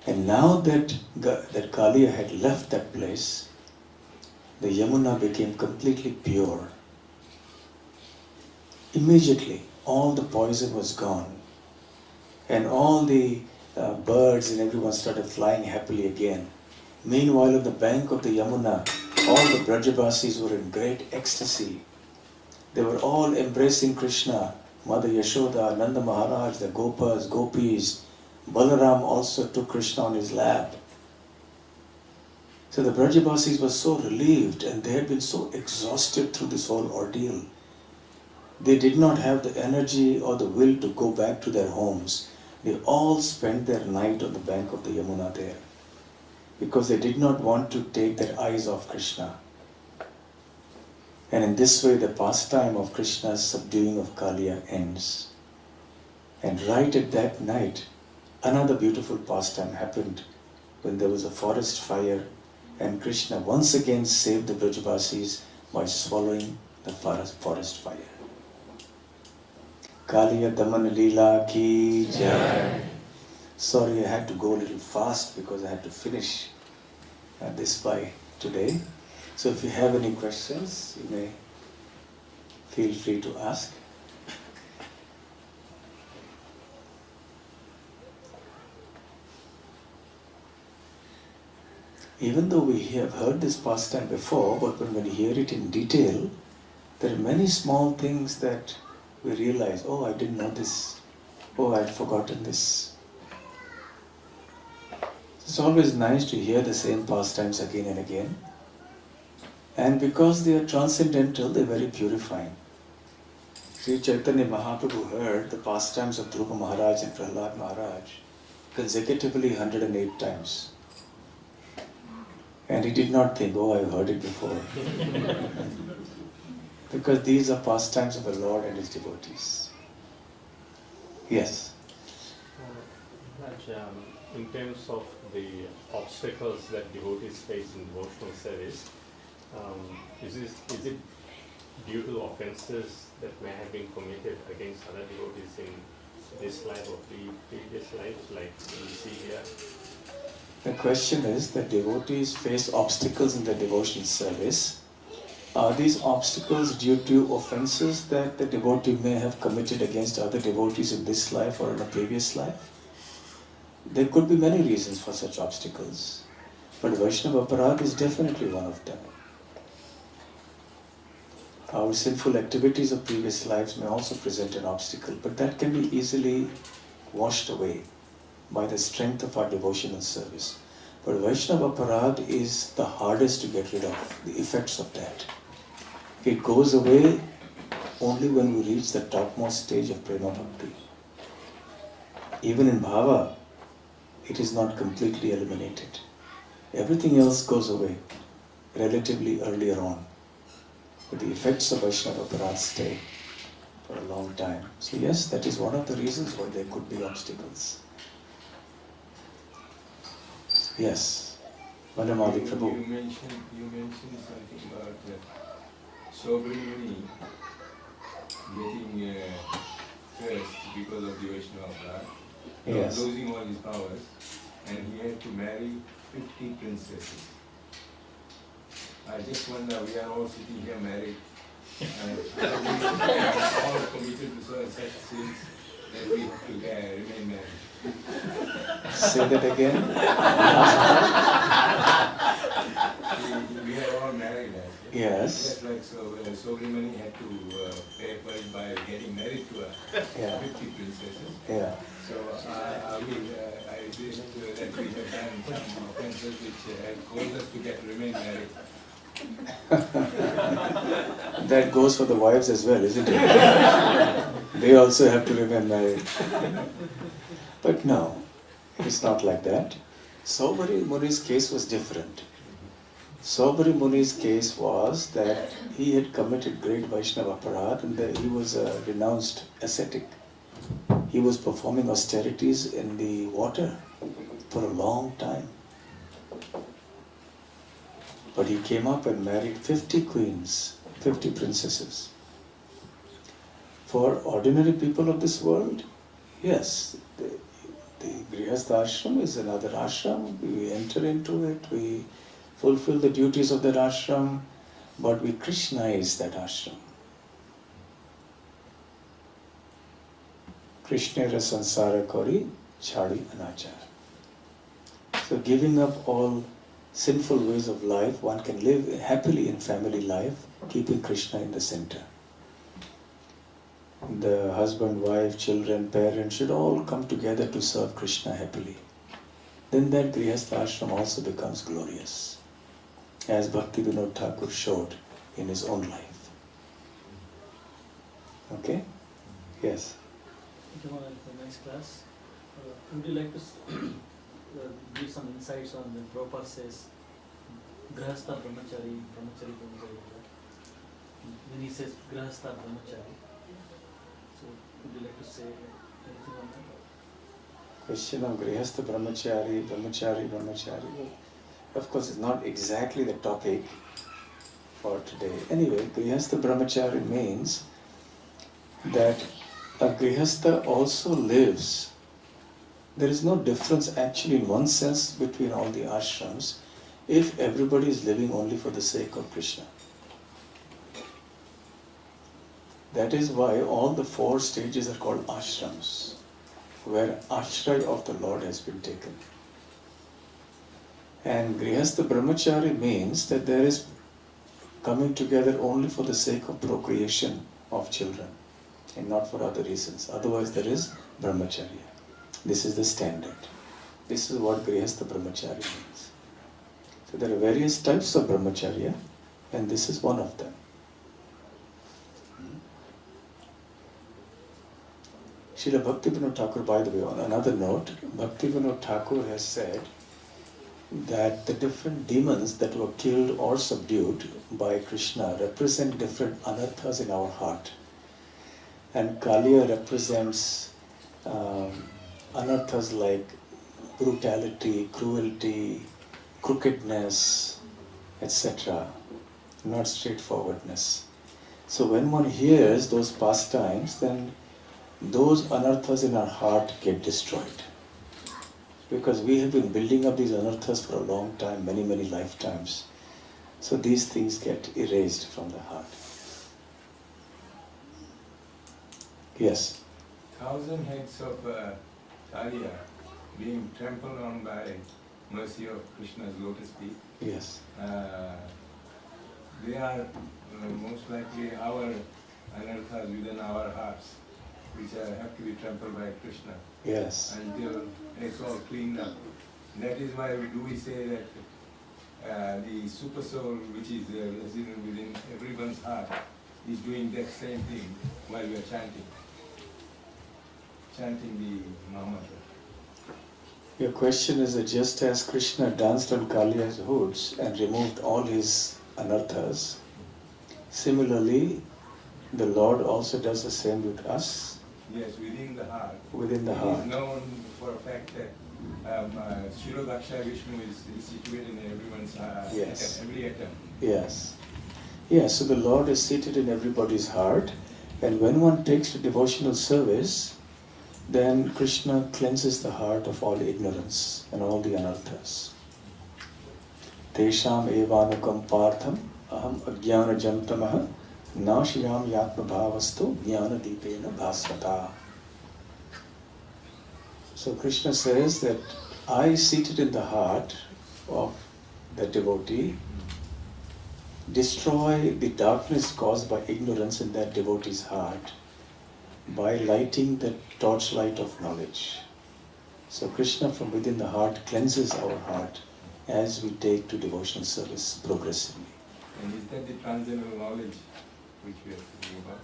[SPEAKER 1] And now that Kaliya had left that place, the Yamuna became completely pure. Immediately, all the poison was gone. And all the birds and everyone started flying happily again. Meanwhile, on the bank of the Yamuna, all the Brajabasis were in great ecstasy. They were all embracing Krishna. Mother Yashoda, Nanda Maharaj, the Gopas, Gopis. Balaram also took Krishna on his lap. So the Brajabasis were so relieved and they had been so exhausted through this whole ordeal. They did not have the energy or the will to go back to their homes. They all spent their night on the bank of the Yamuna there because they did not want to take their eyes off Krishna. And in this way the pastime of Krishna's subduing of Kaliya ends. And right at that night, another beautiful pastime happened when there was a forest fire and Krishna once again saved the Brajabasis by swallowing the forest fire. Kaliya Damana Lila ki jai. Sorry, I had to go a little fast because I had to finish this by today. So if you have any questions, you may feel free to ask. Even though we have heard this pastime before, but when we hear it in detail, there are many small things that we realize, oh, I didn't know this. Oh, I'd forgotten this. It's always nice to hear the same pastimes again and again. And because they are transcendental, they're very purifying. Sri Chaitanya Mahaprabhu heard the pastimes of Dhruva Maharaj and Prahlad Maharaj consecutively 108 times. And he did not think, oh, I've heard it before. Because these are pastimes of the Lord and His devotees. Yes?
[SPEAKER 2] In terms of the obstacles that devotees face in devotional service, is it due to offenses that may have been committed against other devotees in this life or previous lives, like we see here?
[SPEAKER 1] The question is that devotees face obstacles in their devotional service. Are these obstacles due to offenses that the devotee may have committed against other devotees in this life or in a previous life? There could be many reasons for such obstacles, but Vaishnava aparadha is definitely one of them. Our sinful activities of previous lives may also present an obstacle, but that can be easily washed away by the strength of our devotional service. But Vaishnava aparadha is the hardest to get rid of, the effects of that. It goes away only when we reach the topmost stage of prema bhakti. Even in bhava, it is not completely eliminated. Everything else goes away relatively earlier on. But the effects of Vaishnava aparadha stay for a long time. So yes, that is one of the reasons why there could be obstacles. Yes, Vanamadi Prabhu.
[SPEAKER 3] You mentioned something about Sobri getting cursed because of the Vaishnava aparadha,
[SPEAKER 1] Yes.
[SPEAKER 3] losing all his powers, and he had to marry 50 princesses. I just wonder, we are all sitting here married, and all committed to such sins, that we have to remain married.
[SPEAKER 1] Say that again.
[SPEAKER 3] We are all married, actually.
[SPEAKER 1] Yes.
[SPEAKER 3] Just like so many had to pay for it by getting married to
[SPEAKER 1] Yeah.
[SPEAKER 3] 50 princesses.
[SPEAKER 1] Yeah.
[SPEAKER 3] So I wish that we have done some offenses which have caused us to remain married.
[SPEAKER 1] That goes for the wives as well, isn't it? They also have to remain married. But no, it's not like that. Saubhari Muni's case was different. Saubhari Muni's case was that he had committed great Vaishnava aparadh and that he was a renounced ascetic. He was performing austerities in the water for a long time. But he came up and married 50 queens, 50 princesses. For ordinary people of this world, yes, the Grihastha ashram is another ashram. We enter into it, we fulfill the duties of that ashram, but we Krishnaize that ashram. Krishnera sansara kori chadi anachar. So giving up all sinful ways of life, one can live happily in family life, keeping Krishna in the center. The husband, wife, children, parents should all come together to serve Krishna happily. Then that Grihastha ashram also becomes glorious, as Bhakti Vinod Thakur showed in his own life. Okay? Yes?
[SPEAKER 4] Thank you, for a nice class. Would you like to give some insights on the Prabhupada says Grihastha Brahmachari, Brahmachari. When he says Grihastha Brahmachari, so would you like to say anything on that?
[SPEAKER 1] Question of Grihastha Brahmachari, Brahmachari. Of course, it's not exactly the topic for today. Anyway, Grihastha Brahmachari means that a Grihastha also lives. There is no difference actually in one sense between all the ashrams if everybody is living only for the sake of Krishna. That is why all the 4 stages are called ashrams, where ashray of the Lord has been taken. And Grihastha Brahmachari means that there is coming together only for the sake of procreation of children and not for other reasons. Otherwise there is Brahmacharya. This is the standard. This is what Grihastha Brahmachari means. So there are various types of Brahmacharya and this is one of them. Srila Bhakti Vinod Thakur, by the way, on another note, Bhakti Vinod Thakur has said that the different demons that were killed or subdued by Krishna represent different anarthas in our heart. And Kaliya represents anarthas like brutality, cruelty, crookedness, etc., not straightforwardness. So when one hears those pastimes, then those anarthas in our heart get destroyed. Because we have been building up these anarthas for a long time, many, many lifetimes. So these things get erased from the heart. Yes?
[SPEAKER 3] 1,000 heads of Kaliya being trampled on by mercy of Krishna's lotus feet.
[SPEAKER 1] Yes.
[SPEAKER 3] They are most likely our anarthas within our hearts, which have to be trampled by Krishna.
[SPEAKER 1] Yes.
[SPEAKER 3] Until it's all cleaned up. That is why we say that the super soul, which is resident within everyone's heart, is doing that same thing while we are chanting the Mahamantra.
[SPEAKER 1] Your question is that just as Krishna danced on Kaliya's hoods and removed all his anarthas, similarly the Lord also does the same with us.
[SPEAKER 3] Yes, within the heart.
[SPEAKER 1] Within the
[SPEAKER 3] It
[SPEAKER 1] heart.
[SPEAKER 3] is known for a fact that Shirodaksha Vishnu is situated in everyone's
[SPEAKER 1] Yes.
[SPEAKER 3] every atom.
[SPEAKER 1] Yes. Yes, so the Lord is seated in everybody's heart, and when one takes to devotional service, then Krishna cleanses the heart of all ignorance and all the anarthas. Tesham evanukam partham aham ajnana jantamah nashiyam yatma bhavastu jnana deepena bhasvata. So Krishna says that I seated in the heart of the devotee destroy the darkness caused by ignorance in that devotee's heart by lighting the torchlight of knowledge. So Krishna from within the heart cleanses our heart as we take to devotional service progressively.
[SPEAKER 3] And is that the transcendental knowledge which we are talking about?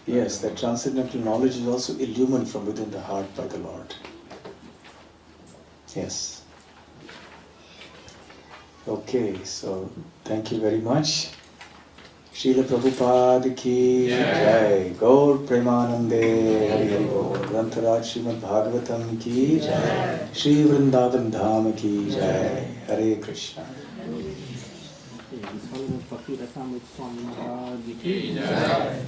[SPEAKER 1] Yes, that transcendental knowledge is also illumined from within the heart by the Lord. Yes. Okay, so thank you very much. Srila Prabhupada ki jai. Gaur Premanande Hari Hari Bol. Grantaraj Srimad Bhagavatam ki jai. Shri Vrindavan Dham ki jai. Hare Krishna.
[SPEAKER 5] Bhakti Rasamrita Swami Maharaj ki jai.